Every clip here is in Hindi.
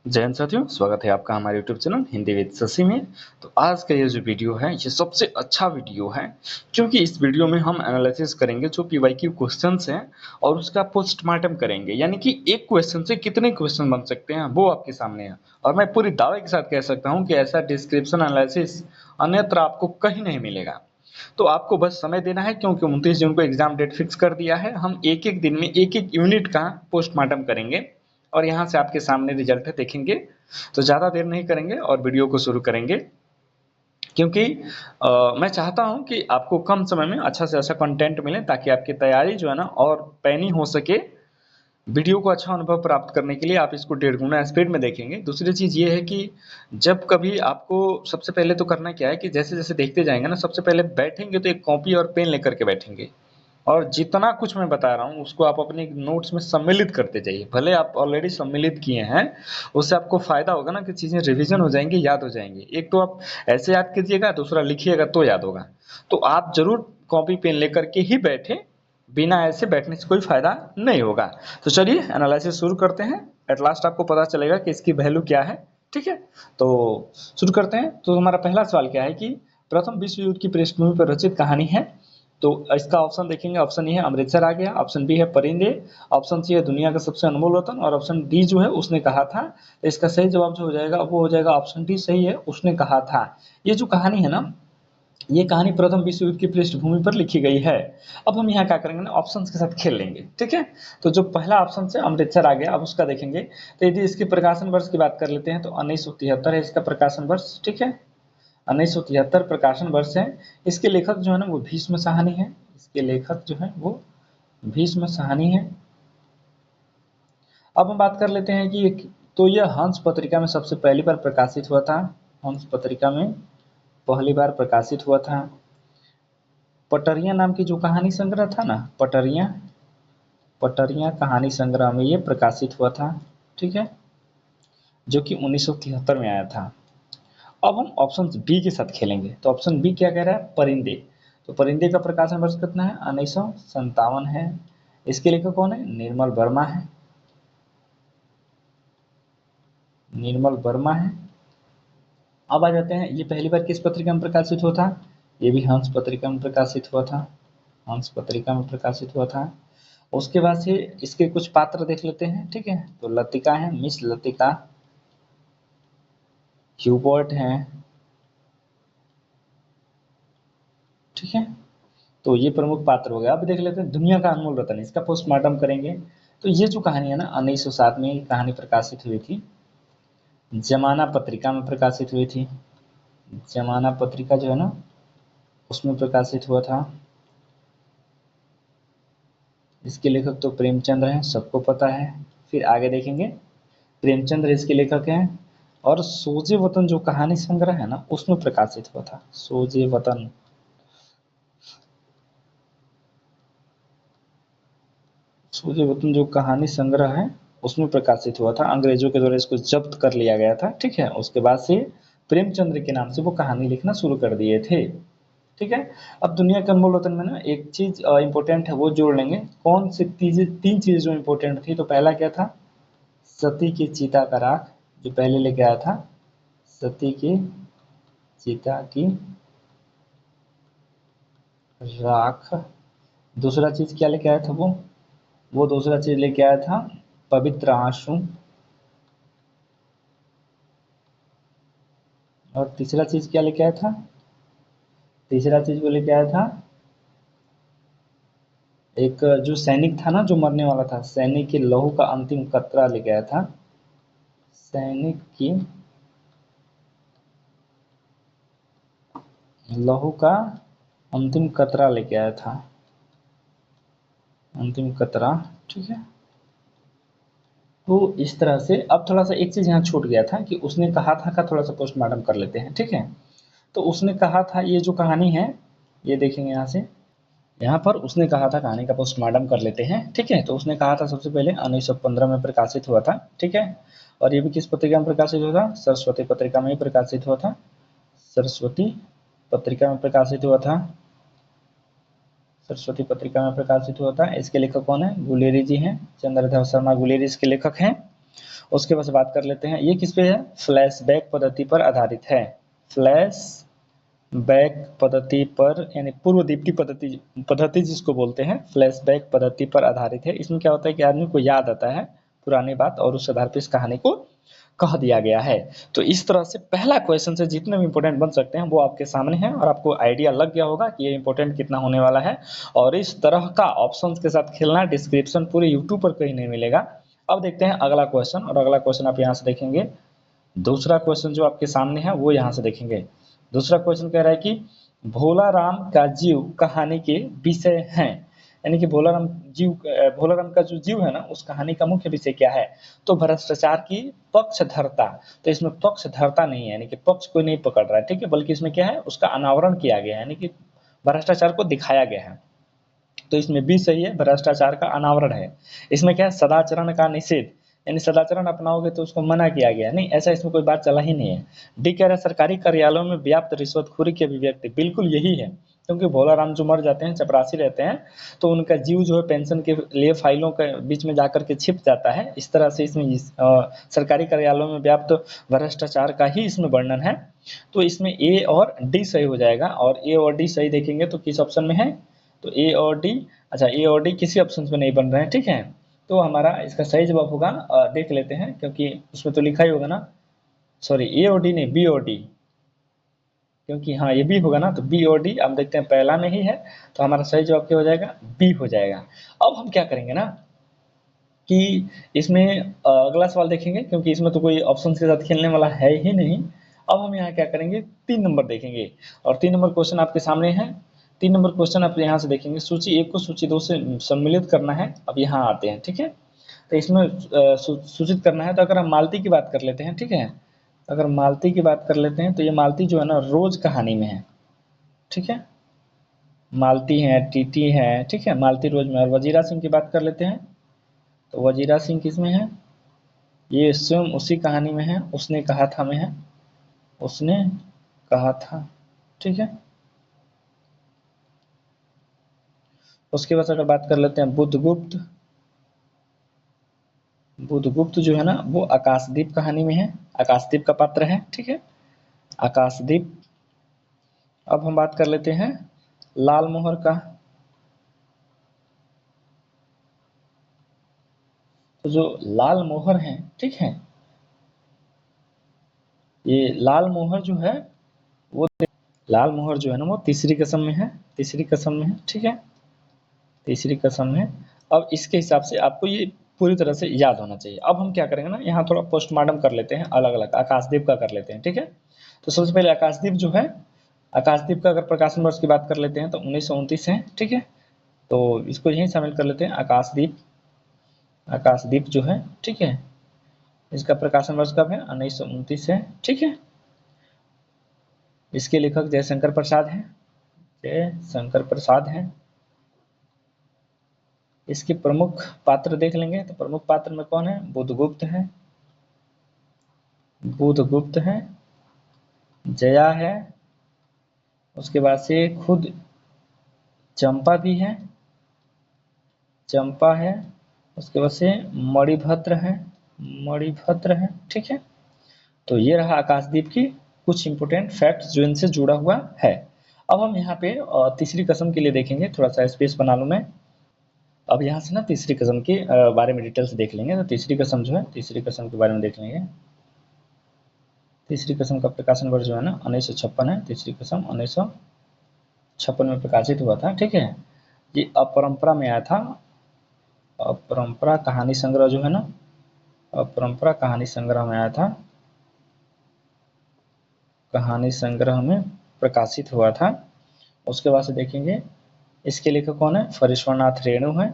जय हिंद साथियों, स्वागत है आपका हमारे YouTube channel Hindi with Shashi में। तो आज का ये जो वीडियो है ये सबसे अच्छा वीडियो है, क्योंकि इस वीडियो में हम एनालिसिस करेंगे जो पीवाईक्यू क्वेश्चंस हैं और उसका पोस्टमार्टम करेंगे, यानी कि एक क्वेश्चन से कितने क्वेश्चन बन सकते हैं वो आपके सामने है। और मैं पूरी दावे के साथ कह सकता हूँ कि ऐसा डिस्क्रिप्शन एनालिसिस अन्यत्र आपको कहीं नहीं मिलेगा। तो आपको बस समय देना है, क्योंकि 29 जून को एग्जाम डेट फिक्स कर दिया है। हम एक एक दिन में एक एक यूनिट का पोस्टमार्टम करेंगे और यहाँ से आपके सामने रिजल्ट है, देखेंगे। तो ज़्यादा देर नहीं करेंगे और वीडियो को शुरू करेंगे, क्योंकि मैं चाहता हूँ कि आपको कम समय में अच्छा से अच्छा कंटेंट मिले, ताकि आपकी तैयारी जो है ना और पैनी हो सके। वीडियो को अच्छा अनुभव प्राप्त करने के लिए आप इसको 1.5 गुना स्पीड में देखेंगे। दूसरी चीज़ ये है कि जब कभी आपको सबसे पहले तो करना क्या है कि जैसे जैसे देखते जाएंगे ना, सबसे पहले बैठेंगे तो एक कॉपी और पेन लेकर के बैठेंगे, और जितना कुछ मैं बता रहा हूँ उसको आप अपने नोट्स में सम्मिलित करते जाइए। भले आप ऑलरेडी सम्मिलित किए हैं, उससे आपको फायदा होगा ना कि चीज़ें रिवीजन हो जाएंगी, याद हो जाएंगी। एक तो आप ऐसे याद कीजिएगा, दूसरा लिखिएगा तो याद होगा। तो आप जरूर कॉपी पेन लेकर के ही बैठे, बिना ऐसे बैठने से कोई फायदा नहीं होगा। तो चलिए एनालिसिस शुरू करते हैं। एट लास्ट आपको पता चलेगा कि इसकी वैल्यू क्या है। ठीक है, तो शुरू करते हैं। तो हमारा पहला सवाल क्या है कि प्रथम विश्व युद्ध की पृष्ठभूमि पर रचित कहानी है। तो इसका ऑप्शन देखेंगे। ऑप्शन ए है अमृतसर आ गया, ऑप्शन बी है परिंदे, ऑप्शन सी है दुनिया का सबसे अनमोल वतन, और ऑप्शन डी जो है उसने कहा था। तो इसका सही जवाब जो हो जाएगा वो हो जाएगा ऑप्शन डी, सही है, उसने कहा था। ये जो कहानी है ना, ये कहानी प्रथम विश्व युद्ध की पृष्ठभूमि पर लिखी गई है। अब हम यहाँ क्या करेंगे ना, ऑप्शंस के साथ खेल लेंगे। ठीक है, तो जो पहला ऑप्शन से अमृतसर आ गया, अब उसका देखेंगे। तो यदि इसके प्रकाशन वर्ष की बात कर लेते हैं तो 1973 है इसका प्रकाशन वर्ष। ठीक है, 1973 प्रकाशन वर्ष है। इसके लेखक जो है ना वो भीष्म साहनी है। इसके लेखक जो है वो भीष्म साहनी है। अब हम बात कर लेते हैं कि तो यह हंस पत्रिका में सबसे पहली बार प्रकाशित हुआ था। हंस पत्रिका में पहली बार प्रकाशित हुआ था। पटरिया नाम की जो कहानी संग्रह था ना, पटरिया पटरिया कहानी संग्रह में ये प्रकाशित हुआ था। ठीक है, जो कि 1973 में आया था। अब हम ऑप्शन बी के साथ खेलेंगे। तो ऑप्शन बी क्या कह रहा है, परिंदे। तो परिंदे का प्रकाशन वर्ष कितना है, 1957 है। इसके लेखक कौन है, निर्मल वर्मा है। निर्मल वर्मा है। अब आ जाते हैं, ये पहली बार किस पत्रिका में प्रकाशित हुआ था। ये भी हंस पत्रिका में प्रकाशित हुआ था। हंस पत्रिका में प्रकाशित हुआ था। उसके बाद से इसके कुछ पात्र देख लेते हैं। ठीक है, तो लतिका है, मिस लतिका, ह्यूबर्ट है। ठीक है, तो ये प्रमुख पात्र हो गया। अब देख लेते हैं दुनिया का अनमोल रतन, इसका पोस्टमार्टम करेंगे। तो ये जो कहानी है ना, 1907 में कहानी प्रकाशित हुई थी। जमाना पत्रिका में प्रकाशित हुई थी। जमाना पत्रिका जो है ना उसमें प्रकाशित हुआ था। इसके लेखक तो प्रेमचंद्र हैं, सबको पता है। फिर आगे देखेंगे, प्रेमचंद्र इसके लेखक हैं। और सोजे वतन जो कहानी संग्रह है ना उसमें प्रकाशित हुआ था। सोजे वतन, सोजे वतन जो कहानी संग्रह है उसमें प्रकाशित हुआ था। अंग्रेजों के द्वारा इसको जब्त कर लिया गया था। ठीक है, उसके बाद से प्रेमचंद्र के नाम से वो कहानी लिखना शुरू कर दिए थे। ठीक है, अब दुनिया के अनमोल वतन में ना एक चीज इंपॉर्टेंट है वो जोड़ लेंगे। कौन सी तीन चीजें जो इंपॉर्टेंट थी, तो पहला क्या था, सती की चिता का राख, जो पहले लेके आया था। सती की चिता की राख। दूसरा चीज क्या लेके आया था वो दूसरा चीज लेके आया था पवित्र आंसू। और तीसरा चीज क्या लेके आया था, तीसरा चीज वो लेके आया था एक जो सैनिक था ना जो मरने वाला था, सैनिक के लहू का अंतिम कतरा लेके आया था। सैनिक की लहू का अंतिम कतरा लेके आया था। अंतिम कतरा। ठीक है, तो इस तरह से अब थोड़ा सा एक चीज यहाँ छूट गया था कि उसने कहा था का थोड़ा सा पोस्टमार्टम कर लेते हैं। ठीक है, तो उसने कहा था ये जो कहानी है, ये देखेंगे यहाँ से, यहाँ पर उसने कहा था कहानी का पोस्टमार्टम कर लेते हैं। ठीक है, तो उसने कहा था सबसे पहले 1915 में प्रकाशित हुआ था। ठीक है, और ये भी किस पत्रिका में प्रकाशित हुआ था, सरस्वती पत्रिका में ही प्रकाशित हुआ था। सरस्वती पत्रिका में प्रकाशित हुआ था। सरस्वती पत्रिका में प्रकाशित हुआ था। इसके लेखक कौन है, गुलेरी जी हैं, चंद्रधर शर्मा गुलेरी इसके लेखक हैं। उसके बाद बात कर लेते हैं, ये किस पे है, फ्लैशबैक पद्धति पर आधारित है। फ्लैश बैक पद्धति पर, यानी पूर्व दीप्ति पद्धति जिसको बोलते हैं, फ्लैशबैक पद्धति पर आधारित है। इसमें क्या होता है कि आदमी को याद आता है पुरानी बात और उस आधार पर इस कहानी को कह दिया गया है। तो इस तरह से पहला क्वेश्चन से जितने भी इंपॉर्टेंट बन सकते हैं वो आपके सामने है और आपको आइडिया लग गया होगा कि ये इंपॉर्टेंट कितना होने वाला है। और इस तरह का ऑप्शंस के साथ खेलना डिस्क्रिप्शन पूरे यूट्यूब पर कहीं नहीं मिलेगा। अब देखते हैं अगला क्वेश्चन, और अगला क्वेश्चन आप यहाँ से देखेंगे। दूसरा क्वेश्चन जो आपके सामने है वो यहाँ से देखेंगे। दूसरा क्वेश्चन कह रहा है कि भोला राम का जीव कहानी के विषय हैं, यानी कि भोला राम का जो जीव है ना, उस कहानी का मुख्य विषय क्या है। तो भ्रष्टाचार की पक्षधरता। तो इसमें पक्षधरता नहीं है, यानी कि पक्ष कोई नहीं पकड़ रहा है, ठीक है, बल्कि इसमें क्या है, उसका अनावरण किया गया है, यानी कि भ्रष्टाचार को दिखाया गया है। तो इसमें बी सही है, भ्रष्टाचार का अनावरण है। इसमें क्या है, सदाचरण का निषेध, यानी सदाचरण अपनाओगे तो उसको मना किया गया, नहीं ऐसा इसमें कोई बात चला ही नहीं है। डी कह रहा है सरकारी कार्यालयों में व्याप्त रिश्वतखोरी की अभिव्यक्ति, बिल्कुल यही है, क्योंकि भोला राम जो मर जाते हैं, चपरासी रहते हैं, तो उनका जीव जो है पेंशन के लिए फाइलों के बीच में जाकर के छिप जाता है। इस तरह से इसमें सरकारी कार्यालयों में व्याप्त भ्रष्टाचार का ही इसमें वर्णन है। तो इसमें ए और डी सही हो जाएगा, और ए और डी सही देखेंगे तो किस ऑप्शन में है, तो ए और डी, अच्छा ए और डी किसी ऑप्शन में नहीं बन रहे हैं, ठीक है। तो हमारा इसका सही जवाब होगा, देख लेते हैं, क्योंकि उसमें तो लिखा ही होगा ना, सॉरी ए और डी नहीं, बी और डी, क्योंकि हाँ ये बी होगा ना, तो बी और डी हम देखते हैं पहला में ही है, तो हमारा सही जवाब क्या हो जाएगा, बी हो जाएगा। अब हम क्या करेंगे ना कि इसमें अगला सवाल देखेंगे, क्योंकि इसमें तो कोई ऑप्शन के साथ खेलने वाला है ही नहीं। अब हम यहाँ क्या करेंगे, 3 नंबर देखेंगे, और 3 नंबर क्वेश्चन आपके सामने है। 3 नंबर क्वेश्चन आप यहाँ से देखेंगे, सूची 1 को सूची 2 से सम्मिलित करना है। अब यहाँ आते हैं, ठीक है, तो इसमें सूचित करना है। तो अगर हम मालती की बात कर लेते हैं, ठीक है, अगर मालती की बात कर लेते हैं, तो ये मालती जो है ना रोज कहानी में है, ठीक है, मालती है, टीटी है, ठीक है, मालती रोज में। और वजीरा सिंह की बात कर लेते हैं, तो वजीरा सिंह किस में है, ये स्वयं उसी कहानी में है, उसने कहा था में है, उसने कहा था, ठीक है। उसके बाद अगर बात कर लेते हैं बुद्धगुप्त, बुद्धगुप्त जो है ना वो आकाशदीप कहानी में है, आकाशदीप का पात्र है, ठीक है, आकाशदीप। अब हम बात कर लेते हैं लाल मोहर का, तो जो लाल मोहर है, ठीक है, ये लाल मोहर जो है वो, लाल मोहर जो है ना वो तीसरी कसम में है, तीसरी कसम में है, ठीक है, तीसरी कसम है। अब इसके हिसाब से आपको ये पूरी तरह से याद होना चाहिए। अब हम क्या करेंगे ना, यहाँ थोड़ा पोस्टमार्टम कर लेते हैं, अलग अलग आकाशदीप का कर लेते हैं, ठीक है। तो सबसे पहले आकाशदीप जो है, आकाशदीप का अगर प्रकाशन वर्ष की बात कर लेते हैं तो 1929 है, ठीक है, तो इसको यहीं शामिल कर लेते हैं, आकाशदीप, आकाशदीप जो है, ठीक है, इसका प्रकाशन वर्ष कब है, 1929 है, ठीक है। इसके लेखक जयशंकर प्रसाद हैं, जयशंकर प्रसाद हैं। इसके प्रमुख पात्र देख लेंगे, तो प्रमुख पात्र में कौन है, बुद्धगुप्त है, बुद्धगुप्त है, जया है, उसके बाद से खुद चंपा भी है, चंपा है, उसके बाद से मणिभद्र है, मणिभद्र है, ठीक है। तो ये रहा आकाशदीप की कुछ इंपोर्टेंट फैक्ट्स जो इनसे जुड़ा हुआ है। अब हम यहाँ पे तीसरी कसम के लिए देखेंगे, थोड़ा सा स्पेस बना लूँ मैं। अब यहाँ से ना तीसरी कसम के बारे में डिटेल्स देख लेंगे। तो तीसरी कसम जो है, तीसरी कसम के बारे में देख लेंगे। तीसरी कसम का प्रकाशन वर्ष जो है ना 1956 है, तीसरी कसम 1956 में प्रकाशित हुआ था, ठीक है। ये अपरंपरा में आया था, अपरंपरा कहानी संग्रह जो है ना, अपरंपरा कहानी संग्रह में आया था, कहानी संग्रह में प्रकाशित हुआ था। उसके बाद से देखेंगे इसके लेखक कौन है, फणीश्वर नाथ रेणु है,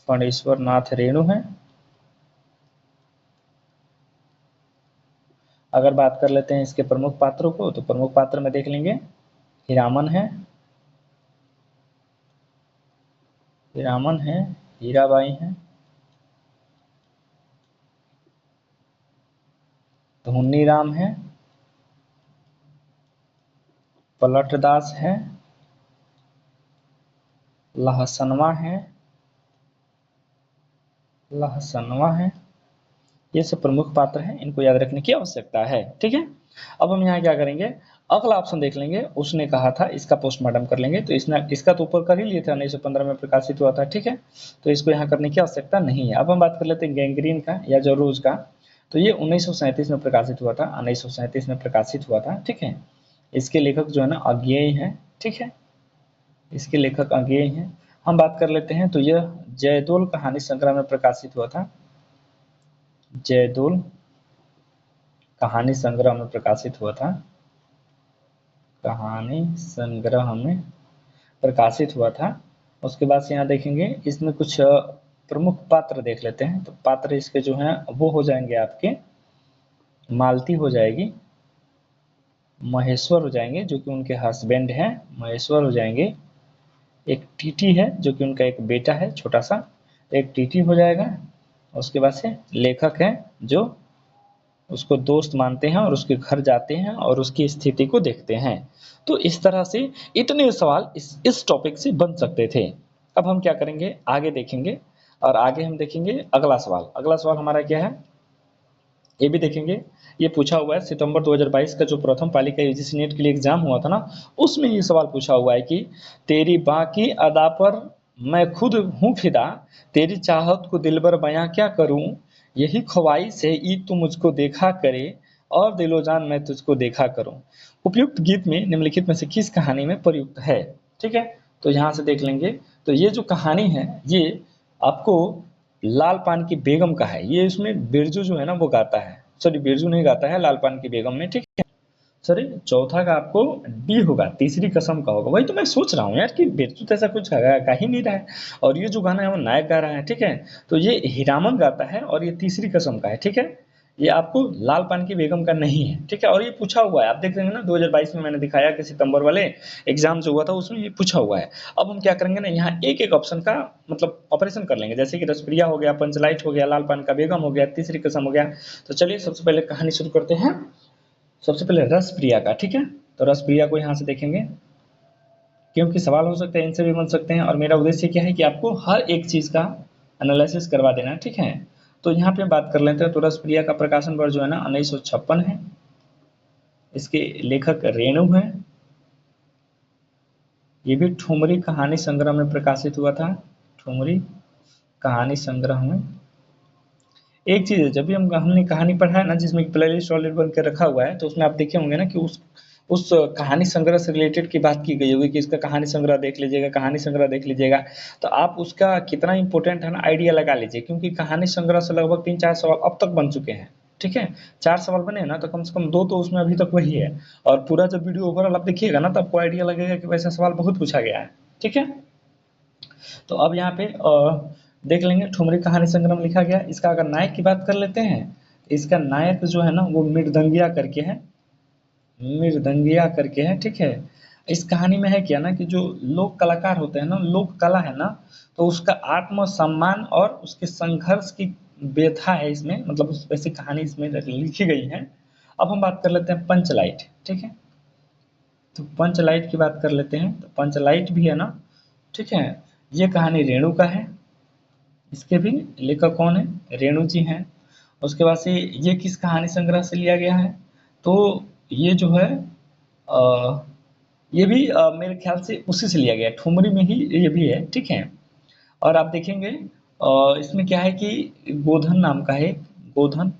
फणीश्वर नाथ रेणु है। अगर बात कर लेते हैं इसके प्रमुख पात्रों को, तो प्रमुख पात्र में देख लेंगे, हीरामन है, हीरामन है, हीराबाई है, धुन्नी राम है, पलटदास है, लहसनवा है, लहसनवा है, ये सब प्रमुख पात्र हैं, इनको याद रखने की आवश्यकता है। ठीक है, अब हम यहाँ क्या करेंगे, अगला ऑप्शन देख लेंगे। उसने कहा था इसका पोस्टमार्टम कर लेंगे, तो इसने इसका तो ऊपर कर ही लिए थे, 1915 में प्रकाशित हुआ था। ठीक है, तो इसको यहाँ करने की आवश्यकता नहीं है। अब हम बात कर लेते हैं गैंग्रीन का या जरोज का। तो ये 1937 में प्रकाशित हुआ था, 1937 में प्रकाशित हुआ था। ठीक है, इसके लेखक जो है ना अज्ञेय हैं। ठीक है, इसके लेखक अज्ञेय हैं। हम बात कर लेते हैं, तो यह जयदोल कहानी संग्रह में प्रकाशित हुआ था, जयदोल कहानी संग्रह में प्रकाशित हुआ था, कहानी संग्रह में प्रकाशित हुआ था। उसके बाद से यहाँ देखेंगे, इसमें कुछ प्रमुख पात्र देख लेते हैं। तो पात्र इसके जो हैं वो हो जाएंगे आपके, मालती हो जाएगी, महेश्वर हो जाएंगे जो कि उनके हस्बैंड हैं, महेश्वर हो जाएंगे। एक टीटी है जो कि उनका एक बेटा है छोटा सा, एक टीटी हो जाएगा। उसके बाद से लेखक है जो उसको दोस्त मानते हैं और उसके घर जाते हैं और उसकी स्थिति को देखते हैं। तो इस तरह से इतने सवाल इस टॉपिक से बन सकते थे। अब हम क्या करेंगे, आगे देखेंगे, और आगे हम देखेंगे अगला सवाल। अगला सवाल हमारा क्या है, ये भी देखेंगे। ये पूछा हुआ है सितंबर 2022 का जो प्रथम पाली का यूजीसी नेट के लिए एग्जाम हुआ था ना, उसमें ये सवाल पूछा हुआ है कि तेरी बाकी अदा पर मैं खुद हूँ फिदा, तेरी चाहत को दिलबर बयां क्या करूं, यही ख्वाहिश है ईद तू मुझको देखा करे, और दिलो जान मैं तुझको देखा करूं। उपयुक्त गीत में निम्नलिखित में से किस कहानी में प्रयुक्त है। ठीक है, तो यहाँ से देख लेंगे। तो ये जो कहानी है ये आपको लाल पान की बेगम का है। ये इसमें बिरजू जो है ना वो गाता है, सॉरी बिरजू नहीं गाता है, लाल पान की बेगम में। ठीक है, सॉरी चौथा का आपको डी होगा, तीसरी कसम का होगा। वही तो मैं सोच रहा हूँ यार कि बिरजू तो ऐसा कुछ गा ही नहीं रहा है, और ये जो गाना है वो नायक गा रहा है। ठीक है, तो ये हीरामन गाता है और ये तीसरी कसम का है। ठीक है, ये आपको लाल पान की बेगम का नहीं है। ठीक है, और ये पूछा हुआ है, आप देख रहे हैं ना 2022 में मैंने दिखाया कि सितंबर वाले एग्जाम जो हुआ था उसमें ये पूछा हुआ है। अब हम क्या करेंगे ना, यहाँ एक एक ऑप्शन का मतलब ऑपरेशन कर लेंगे, जैसे कि रसप्रिया हो गया, पंचलाइट हो गया, लाल पान का बेगम हो गया, तीसरी कसम हो गया। तो चलिए सबसे पहले कहानी शुरू करते हैं, सबसे पहले रसप्रिया का। ठीक है, तो रसप्रिया को यहाँ से देखेंगे, क्योंकि सवाल हो सकते हैं इनसे भी बन सकते हैं, और मेरा उद्देश्य क्या है कि आपको हर एक चीज़ का एनालिसिस करवा देना है। ठीक है, तो यहाँ पे बात कर लेते हैं। तो रसप्रिया का प्रकाशन वर्ष जो है ना 1956 है। इसके लेखक रेणु हैं। ये भी ठुमरी कहानी संग्रह में प्रकाशित हुआ था, ठुमरी कहानी संग्रह में। एक चीज़ है, जब भी हमने कहानी पढ़ा है ना जिसमें प्लेलिस्ट ऑलरेडी बन के रखा हुआ है, तो उसमें आप देखे होंगे ना कि उस कहानी संग्रह से रिलेटेड की बात की गई होगी कि इसका कहानी संग्रह देख लीजिएगा, कहानी संग्रह देख लीजिएगा। तो आप उसका कितना इंपॉर्टेंट है ना आइडिया लगा लीजिए, क्योंकि कहानी संग्रह से लगभग 3-4 सवाल अब तक बन चुके हैं। ठीक है, 4 सवाल बने ना, तो कम से कम 2 तो उसमें अभी तक वही है। और पूरा जब वीडियो ओवरऑल आप देखिएगा ना, तो आपको आइडिया लगेगा कि वैसा सवाल बहुत पूछा गया है। ठीक है, तो अब यहाँ पे देख लेंगे ठुमरी कहानी संग्रह में लिखा गया। इसका अगर नायक की बात कर लेते हैं, इसका नायक जो है ना वो मृदंगिया करके है, मृदंगिया करके है। ठीक है, इस कहानी में है क्या ना कि जो लोक कलाकार होते हैं ना, लोक कला है ना, तो उसका आत्म सम्मान और उसके संघर्ष की व्यथा है इसमें, मतलब वैसी कहानी इसमें लिखी गई है। अब हम बात कर लेते हैं पंचलाइट। ठीक है, तो पंचलाइट की बात कर लेते हैं। तो पंचलाइट भी है ना, ठीक है, ये कहानी रेणु का है। इसके भी लेखक कौन है, रेणु जी हैं। उसके बाद से ये किस कहानी संग्रह से लिया गया है, तो ये जो है ये भी मेरे ख्याल से उसी से लिया गया है, ठुमरी में ही ये भी है। ठीक है, और आप देखेंगे इसमें क्या है कि गोधन नाम का है, गोधन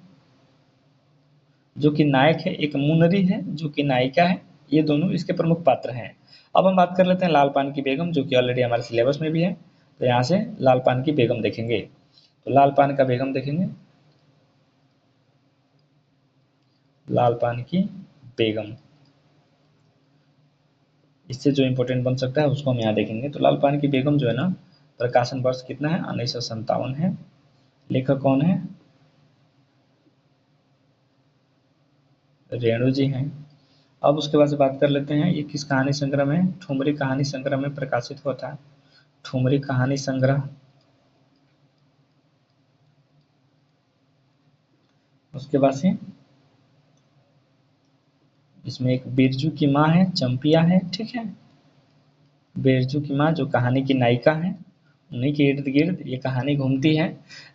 जो कि नायक है, एक मुनरी है जो कि नायिका है। ये दोनों इसके प्रमुख पात्र हैं। अब हम बात कर लेते हैं लाल पान की बेगम, जो कि ऑलरेडी हमारे सिलेबस में भी है। तो यहाँ से लाल पान की बेगम देखेंगे, तो लाल पान का बेगम देखेंगे, लाल पान की बेगम, इससे जो इंपॉर्टेंट बन सकता है उसको हम यहाँ देखेंगे। तो लाल पान की बेगम जो है ना, प्रकाशन वर्ष कितना है, 1957 है। लेखक कौन है, रेणु जी हैं। अब उसके बाद से बात कर लेते हैं ये किस कहानी संग्रह में, ठुमरी कहानी संग्रह में प्रकाशित हुआ था, ठुमरी कहानी संग्रह। उसके बाद से इसमें एक बिरजू की माँ है, चंपिया है। ठीक है, बिरजू की माँ जो कहानी की नायिका है, उन्हीं के इर्द गिर्द ये कहानी घूमती है।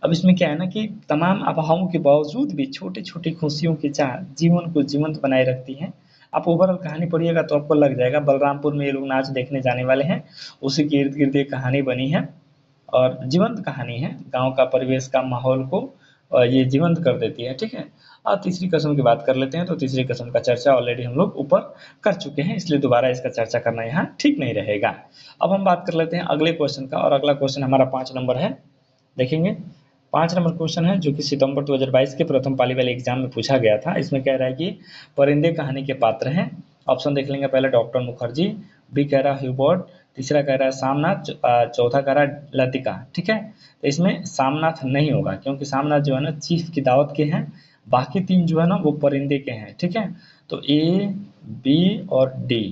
अब इसमें क्या है ना कि तमाम अभावों के बावजूद भी छोटी छोटी खुशियों की चाह जीवन को जीवंत बनाए रखती है। आप ओवरऑल कहानी पढ़िएगा तो आपको लग जाएगा, बलरामपुर में ये लोग नाच देखने जाने वाले हैं, उसी के इर्द गिर्द ये कहानी बनी है और जीवंत कहानी है, गांव का परिवेश का माहौल को ये जीवंत कर देती है। ठीक है। और तीसरी कसम की बात कर लेते हैं, तो तीसरी कसम का चर्चा ऑलरेडी हम लोग ऊपर कर चुके हैं, इसलिए दोबारा इसका चर्चा करना यहाँ ठीक नहीं रहेगा। अब हम बात कर लेते हैं अगले क्वेश्चन का, और अगला क्वेश्चन हमारा 5 नंबर है। देखेंगे 5 नंबर क्वेश्चन है जो कि सितंबर 2022 के प्रथम पाली वाले एग्जाम में पूछा गया था। इसमें कह रहा है कि परिंदे कहानी के पात्र हैं। ऑप्शन देख लेंगे, पहले डॉक्टर मुखर्जी, बी कह रहा है ह्यूबर्ट, तीसरा कह रहा है सामनाथ, चौथा कह रहा है लतिका। ठीक है। तो इसमें सामनाथ नहीं होगा, क्योंकि सामनाथ जो है ना चीफ की दावत के हैं, बाकी 3 जो है ना वो परिंदे के हैं। ठीक है। तो ए, बी और डी,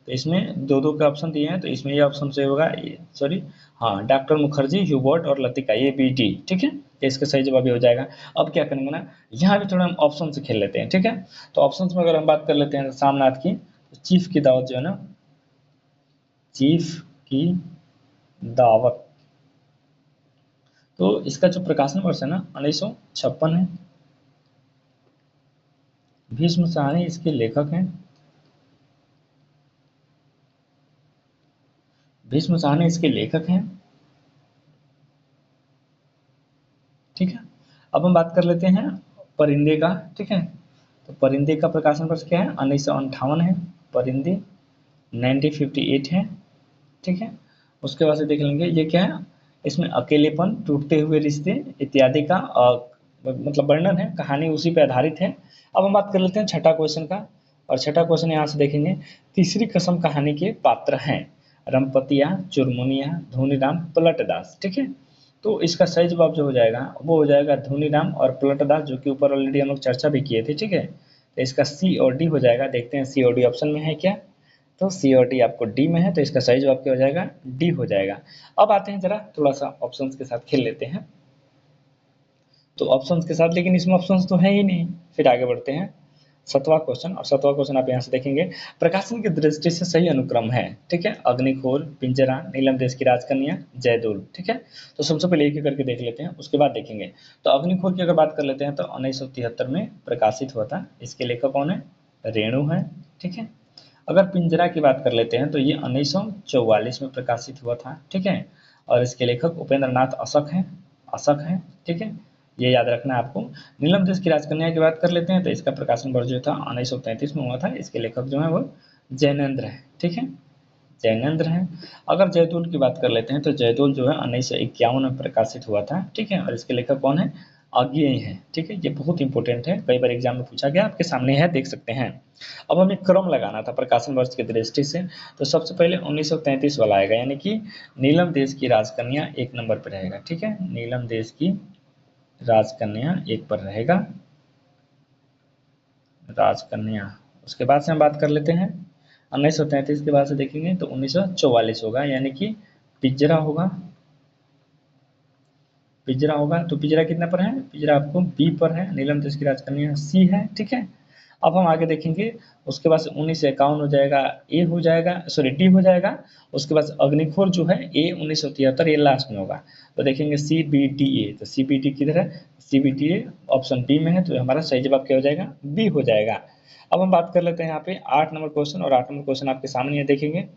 तो इसमें दो दो के ऑप्शन दिए हैं, तो इसमें ये ऑप्शन से होगा, सॉरी हाँ, डॉक्टर मुखर्जी, ह्यूबर्ट और लतिका, ये बी डी। ठीक है। तो इसका सही जवाब ये हो जाएगा। अब क्या करेंगे ना, यहाँ भी थोड़ा हम ऑप्शन से खेल लेते हैं। ठीक है। तो ऑप्शन में अगर हम बात कर लेते हैं सामनाथ की, तो चीफ की दावत जो है ना, चीफ की दावत, तो इसका जो प्रकाशन वर्ष है ना 1956 है। भीष्म सहानी इसके लेखक हैं, भीष्म सहानी इसके लेखक हैं। ठीक है। अब हम बात कर लेते हैं परिंदे का। ठीक है। तो परिंदे का प्रकाशन वर्ष क्या है, 1958 है। परिंदे 1958 है। ठीक है। उसके बाद से देख लेंगे ये क्या है, इसमें अकेलेपन, टूटते हुए रिश्ते इत्यादि का मतलब वर्णन है, कहानी उसी पे आधारित है। अब हम बात कर लेते हैं छठा क्वेश्चन का, और छठा क्वेश्चन यहाँ से देखेंगे, तीसरी कसम कहानी के पात्र हैं रमपतिया, चुरमुनिया, धोनीराम, पलटदास। ठीक है। तो इसका सही जवाब जो हो जाएगा वो हो जाएगा धोनीराम और पलटदास, जो कि ऊपर ऑलरेडी हम लोग चर्चा भी किए थे। ठीक है। तो इसका सी और डी हो जाएगा। देखते हैं सी और डी ऑप्शन में है क्या, तो सी और डी आपको डी में है, तो इसका सही जवाब क्या हो जाएगा, डी हो जाएगा। अब आते हैं जरा थोड़ा सा ऑप्शंस के साथ खेल लेते हैं, तो ऑप्शंस के साथ, लेकिन इसमें ऑप्शंस तो है ही नहीं। फिर आगे बढ़ते हैं 7वां क्वेश्चन, और 7वां क्वेश्चन आप यहाँ से देखेंगे, प्रकाशन की दृष्टि से सही अनुक्रम है। ठीक है। अग्निखोर, पिंजरा, नीलम देश की राजकन्या, जयदुल। ठीक है। तो सबसे पहले एक एक करके देख लेते हैं, उसके बाद देखेंगे। तो अग्निखोर की अगर बात कर लेते हैं तो 1973 में प्रकाशित हुआ था। इसके लेखक कौन है, रेणु है। ठीक है। अगर पिंजरा की बात कर लेते हैं तो ये 1944 में प्रकाशित हुआ था। ठीक है। और इसके लेखक उपेंद्र नाथ अशक हैं, अशक हैं। ठीक है। ये याद रखना है आपको। नीलम देश की राजकन्या की बात कर लेते हैं तो इसका प्रकाशन वर्ष जो था 1933 में हुआ था। इसके लेखक जो है वो जैनेन्द्र है। ठीक है। जैनेन्द्र है। अगर जयदुल की बात कर लेते हैं तो जयदुल जो है 1951 में प्रकाशित हुआ था। ठीक है। और इसके लेखक कौन है, अज्ञेय है। ठीक है। ये बहुत इंपॉर्टेंट है, कई बार एग्जाम में पूछा गया, आपके सामने है, देख सकते हैं। अब हमें क्रम लगाना था प्रकाशन वर्ष की दृष्टि से, तो सबसे पहले 1933 वाला आएगा, यानी कि नीलम देश की राजकन्या 1 नंबर पर रहेगा। ठीक है। नीलम देश की राजकन्या 1 पर रहेगा, राजकन्या। उसके बाद से हम बात कर लेते हैं 1933 के बाद से देखेंगे तो 1944 होगा, यानी कि पिंजरा होगा, पिंजरा होगा। तो पिंजरा कितना पर है, पिंजरा आपको बी पर है, नीलम देश की राजकन्या सी है। ठीक है। अब हम आगे देखेंगे, उसके बाद 1951 हो जाएगा, ए हो जाएगा, सॉरी डी हो जाएगा। उसके बाद अग्निखोर जो है ए 1973, ये लास्ट में होगा। तो देखेंगे सी बी डी ए, तो सी बी डी किधर है, C B D A option B में है, तो हमारा सही जवाब क्या हो जाएगा, बी हो जाएगा। अब हम बात कर लेते हैं यहाँ पे 8 नंबर क्वेश्चन, और 8 नंबर क्वेश्चन आपके सामने है, देखेंगे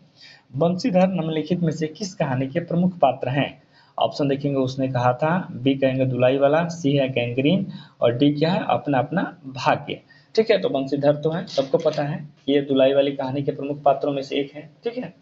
बंशीधर निम्नलिखित में से किस कहानी के प्रमुख पात्र हैं। ऑप्शन देखेंगे, उसने कहा था, बी कहेंगे दुलाई वाला, सी है गैंग्रीन, और डी क्या है, अपना अपना भाग्य। ठीक है। तो बंशीधर तो है, सबको पता है, ये दुलाई वाली कहानी के प्रमुख पात्रों में से एक है। ठीक है।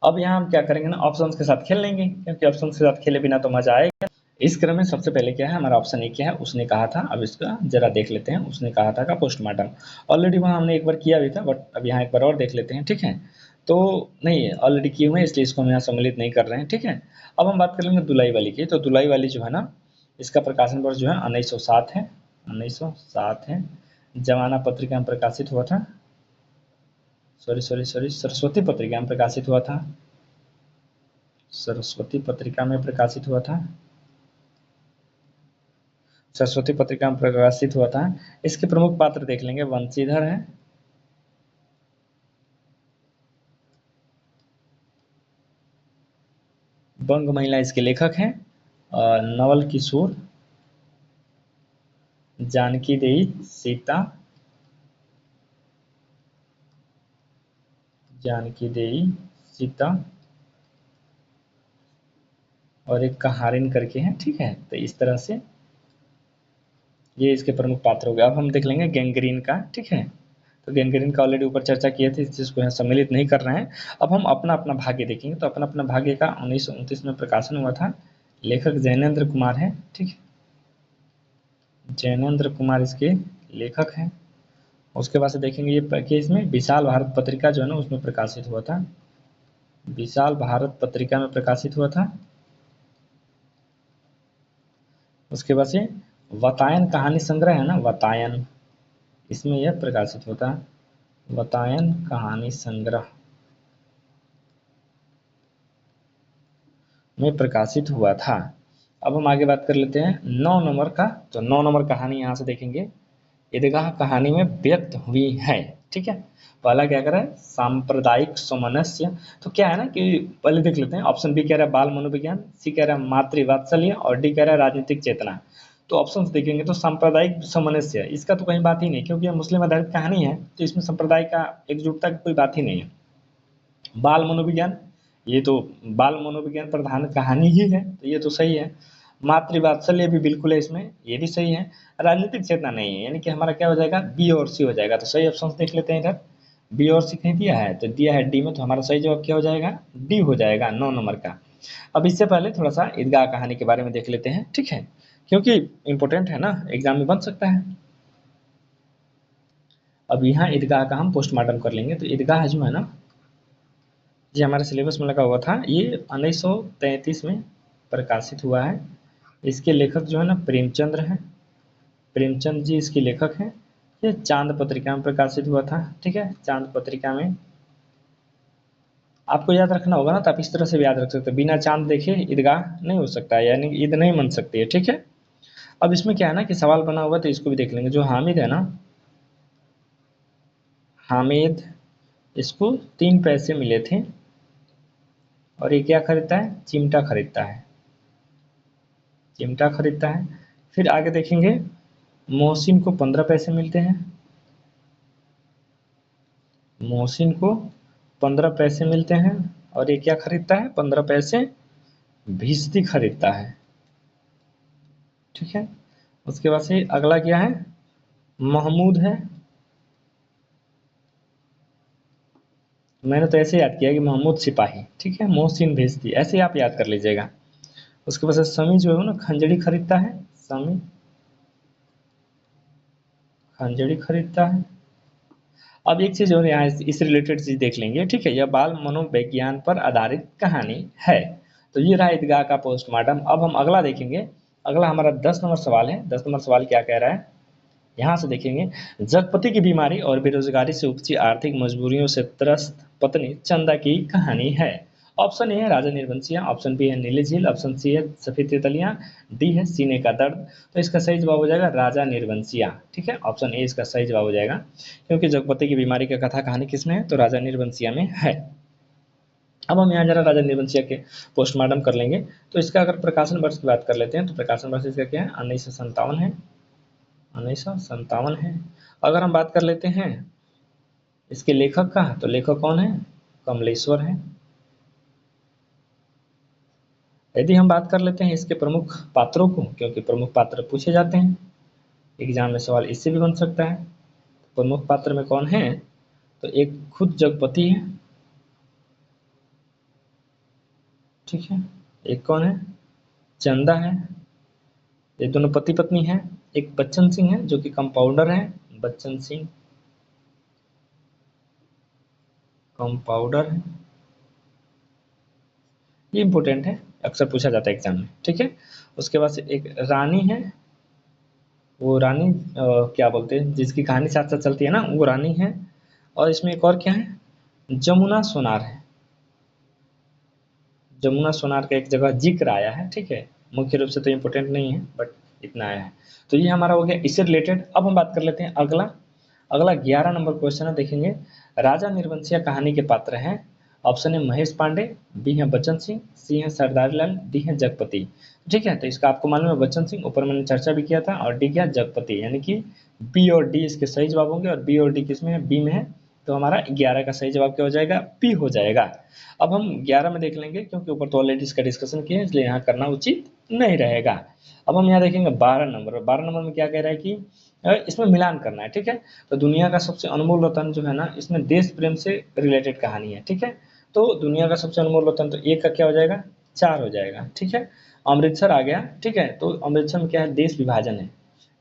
अब यहाँ हम क्या करेंगे ना, ऑप्शंस के साथ खेल लेंगे, क्योंकि ऑप्शंस के साथ खेले बिना तो मजा आएगा। इस क्रम में सबसे पहले क्या है, हमारा ऑप्शन ए क्या है, उसने कहा था। अब इसका जरा देख लेते हैं, उसने कहा था का पोस्टमार्टम ऑलरेडी वहाँ हमने एक बार किया भी था, बट अब यहाँ एक बार और देख लेते हैं। ठीक है। तो नहीं, ऑलरेडी किए हुए हैं, इसलिए इसको हम यहाँ सम्मिलित नहीं कर रहे हैं। ठीक है। अब हम बात कर लेंगे दुलाई वाली की, तो दुलाई वाली जो है ना, इसका प्रकाशन वर्ष जो है 1907 है, 1907 है। जमाना पत्रिका में प्रकाशित हुआ था, सॉरी सरस्वती पत्रिका में प्रकाशित हुआ था, सरस्वती पत्रिका में प्रकाशित हुआ था, सरस्वती पत्रिका में प्रकाशित हुआ था। इसके प्रमुख पात्र देख लेंगे, वंशीधर है, बंग महिला इसके लेखक हैं। नवल किशोर, जानकी देई, सीता, जानकी देई, सीता और एक कहारिन करके है, ठीक है। तो इस तरह से ये इसके प्रमुख पात्र हो गए। अब हम देख लेंगे गैंग्रीन का, ठीक है। तो गैंग्रीन का ऑलरेडी ऊपर चर्चा किए थे, इस चीज़ को यहाँ सम्मिलित नहीं कर रहे हैं। अब हम अपना अपना भाग्य देखेंगे। तो अपना अपना भाग्य का 1929 में प्रकाशन हुआ था। लेखक जैनेन्द्र कुमार है, ठीक है। जैनेन्द्र कुमार इसके लेखक हैं। उसके बाद से देखेंगे ये कि इसमें विशाल भारत पत्रिका जो है ना उसमें प्रकाशित हुआ था। विशाल भारत पत्रिका में प्रकाशित हुआ था। उसके बाद से वातायन कहानी संग्रह है ना, वातायन, इसमें यह प्रकाशित होता है। वातायन कहानी संग्रह में प्रकाशित हुआ था। अब हम आगे बात कर लेते हैं 9 नंबर का। तो 9 नंबर कहानी यहाँ से देखेंगे, ईदगाह कहानी में व्यक्त हुई है, ठीक है। पहला क्या कह रहा है, सांप्रदायिक सामंजस्य। तो क्या है ना कि पहले देख लेते हैं। ऑप्शन बी कह रहा है बाल मनोविज्ञान, सी कह रहा है मातृवात्सल्य और डी कह रहा है राजनीतिक चेतना। तो ऑप्शन देखेंगे तो सांप्रदायिक सामंजस्य, इसका तो कहीं बात ही नहीं, क्योंकि यह मुस्लिम आधारित कहानी है, तो इसमें संप्रदाय का एकजुटता की कोई बात ही नहीं है। बाल मनोविज्ञान, ये तो बाल मनोविज्ञान प्रधान कहानी ही है, तो ये तो सही है। मातृवात्सल्य भी बिल्कुल है इसमें, ये भी सही है। राजनीतिक चेतना नहीं है, यानी कि हमारा क्या हो जाएगा, बी और सी हो जाएगा। तो सही ऑप्शन देख लेते हैं इधर, बी और सी कहीं दिया है, तो दिया है डी में, तो हमारा सही जवाब क्या हो जाएगा, डी हो जाएगा 9 नंबर का। अब इससे पहले थोड़ा सा ईदगाह कहानी के बारे में देख लेते हैं, ठीक है, क्योंकि इंपॉर्टेंट है ना, एग्जाम में बन सकता है। अब यहाँ ईदगाह का हम पोस्टमार्टम कर लेंगे। तो ईदगाह जो है ना, ये हमारे सिलेबस में लगा हुआ था। ये 1933 में प्रकाशित हुआ है। इसके लेखक जो है ना प्रेमचंद्र हैं, प्रेमचंद जी इसके लेखक हैं। ये चांद पत्रिका में प्रकाशित हुआ था, ठीक है। चांद पत्रिका में आपको याद रखना होगा ना, तो आप इस तरह से भी याद रख सकते हैं, बिना चांद देखे ईदगाह नहीं हो सकता है, यानी ईद नहीं बन सकती है, ठीक है। अब इसमें क्या है ना कि सवाल बना हुआ, तो इसको भी देख लेंगे। जो हामिद है ना, हामिद, इसको 3 पैसे मिले थे और ये क्या खरीदता है, चिमटा खरीदता है, चिमटा खरीदता है। फिर आगे देखेंगे, मोहसिन को 15 पैसे मिलते हैं, मोहसिन को 15 पैसे मिलते हैं और ये क्या खरीदता है, 15 पैसे भिश्ती खरीदता है, ठीक है। उसके बाद से अगला क्या है, महमूद है। मैंने तो ऐसे याद किया कि महमूद सिपाही, ठीक है, मोहसिन भिश्ती, ऐसे आप याद कर लीजिएगा। उसके बाद से समी जो है ना खंजड़ी खरीदता है, समी खंजड़ी खरीदता है। अब एक चीज और यहाँ इस रिलेटेड चीज देख लेंगे, ठीक है। यह बाल मनोविज्ञान पर आधारित कहानी है। तो ये रहा ईदगाह का पोस्टमार्टम। अब हम अगला देखेंगे। अगला हमारा 10 नंबर सवाल है। 10 नंबर सवाल क्या कह रहा है, यहाँ से देखेंगे। जगपति की बीमारी और बेरोजगारी से उपजी आर्थिक मजबूरियों से त्रस्त पत्नी चंदा की कहानी है। ऑप्शन ए है राजा निर्वंशिया, ऑप्शन बी है नीली झील, ऑप्शन सी है सफेद तितलियां, डी है सीने का दर्द। तो इसका सही जवाब हो जाएगा राजा निर्वंशिया, ठीक है। ऑप्शन ए इसका सही जवाब हो जाएगा, क्योंकि जगपति की बीमारी का कथा कहानी किसमें है, तो राजा निर्वंशिया में है। अब हम यहाँ जरा राजा निर्वंशिया के पोस्टमार्टम कर लेंगे। तो इसका अगर प्रकाशन वर्ष की बात कर लेते हैं, तो प्रकाशन वर्ष इसका क्या है, 1957 है, 1957 है। अगर हम बात कर लेते हैं इसके लेखक का, तो लेखक कौन है, कमलेश्वर है। यदि हम बात कर लेते हैं इसके प्रमुख पात्रों को, क्योंकि प्रमुख पात्र पूछे जाते हैं एग्जाम में, सवाल इससे भी बन सकता है। प्रमुख पात्र में कौन है, तो एक खुद जगपति है, ठीक है। एक कौन है, चंदा है, ये दोनों पति पत्नी हैं। एक बच्चन सिंह है जो कि कंपाउंडर है, बच्चन सिंह कंपाउंडर है, ये इंपॉर्टेंट है, अक्सर पूछा जाता है एग्जाम में, ठीक है। उसके बाद से एक रानी है, वो रानी क्या बोलते हैं, जिसकी कहानी साथ साथ चलती है ना, वो रानी है। और इसमें एक और क्या है, जमुना सोनार है, जमुना सोनार का एक जगह जिक्र आया है, ठीक है। मुख्य रूप से तो इम्पोर्टेंट नहीं है, बट इतना आया है। तो ये हमारा हो गया इससे रिलेटेड। अब हम बात कर लेते हैं अगला। अगला 11 नंबर क्वेश्चन है, देखेंगे। राजा निर्वंशिया कहानी के पात्र हैं ऑप्शन है महेश पांडे, बी है बच्चन सिंह, सी है सरदार लाल, डी है जगपति। ठीक है, तो इसका आपको मालूम है बच्चन सिंह, ऊपर मैंने चर्चा भी किया था, और डी क्या जगपति, यानी कि बी और डी इसके सही जवाब होंगे, और बी और डी किसमें है, बी में है। तो हमारा 11 का सही जवाब क्या हो जाएगा, पी हो जाएगा। अब हम 11 में देख लेंगे, क्योंकि ऊपर तो ऑलरेडी इसका डिस्कशन किया है, इसलिए यहाँ करना उचित नहीं रहेगा। अब हम यहाँ देखेंगे 12 नंबर। 12 नंबर में क्या कह रहा है कि इसमें मिलान करना है। ठीक है, तो दुनिया का सबसे अनमोल रत्न जो है ना, इसमें देश प्रेम से रिलेटेड कहानी है। ठीक है, तो दुनिया का सबसे अनमोल रत्न, तो एक का क्या हो जाएगा, 4 हो जाएगा। ठीक है, अमृतसर आ गया। ठीक है, तो अमृतसर में क्या है, देश विभाजन है,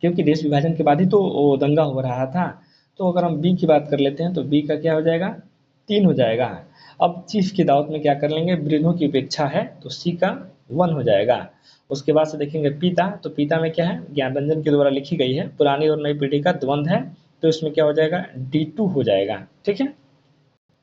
क्योंकि देश विभाजन के बाद ही तो वो दंगा हो रहा था। तो अगर हम बी की बात कर लेते हैं, तो बी का क्या हो जाएगा, 3 हो जाएगा। अब चीफ की दावत में क्या कर लेंगे, वृद्धों की उपेक्षा है, तो सी का 1 हो जाएगा। उसके बाद से देखेंगे पिता, तो पिता में क्या है, ज्ञानरंजन के द्वारा लिखी गई है, पुरानी और नई पीढ़ी का द्वंद्व है, तो इसमें क्या हो जाएगा, D2 हो जाएगा। ठीक है,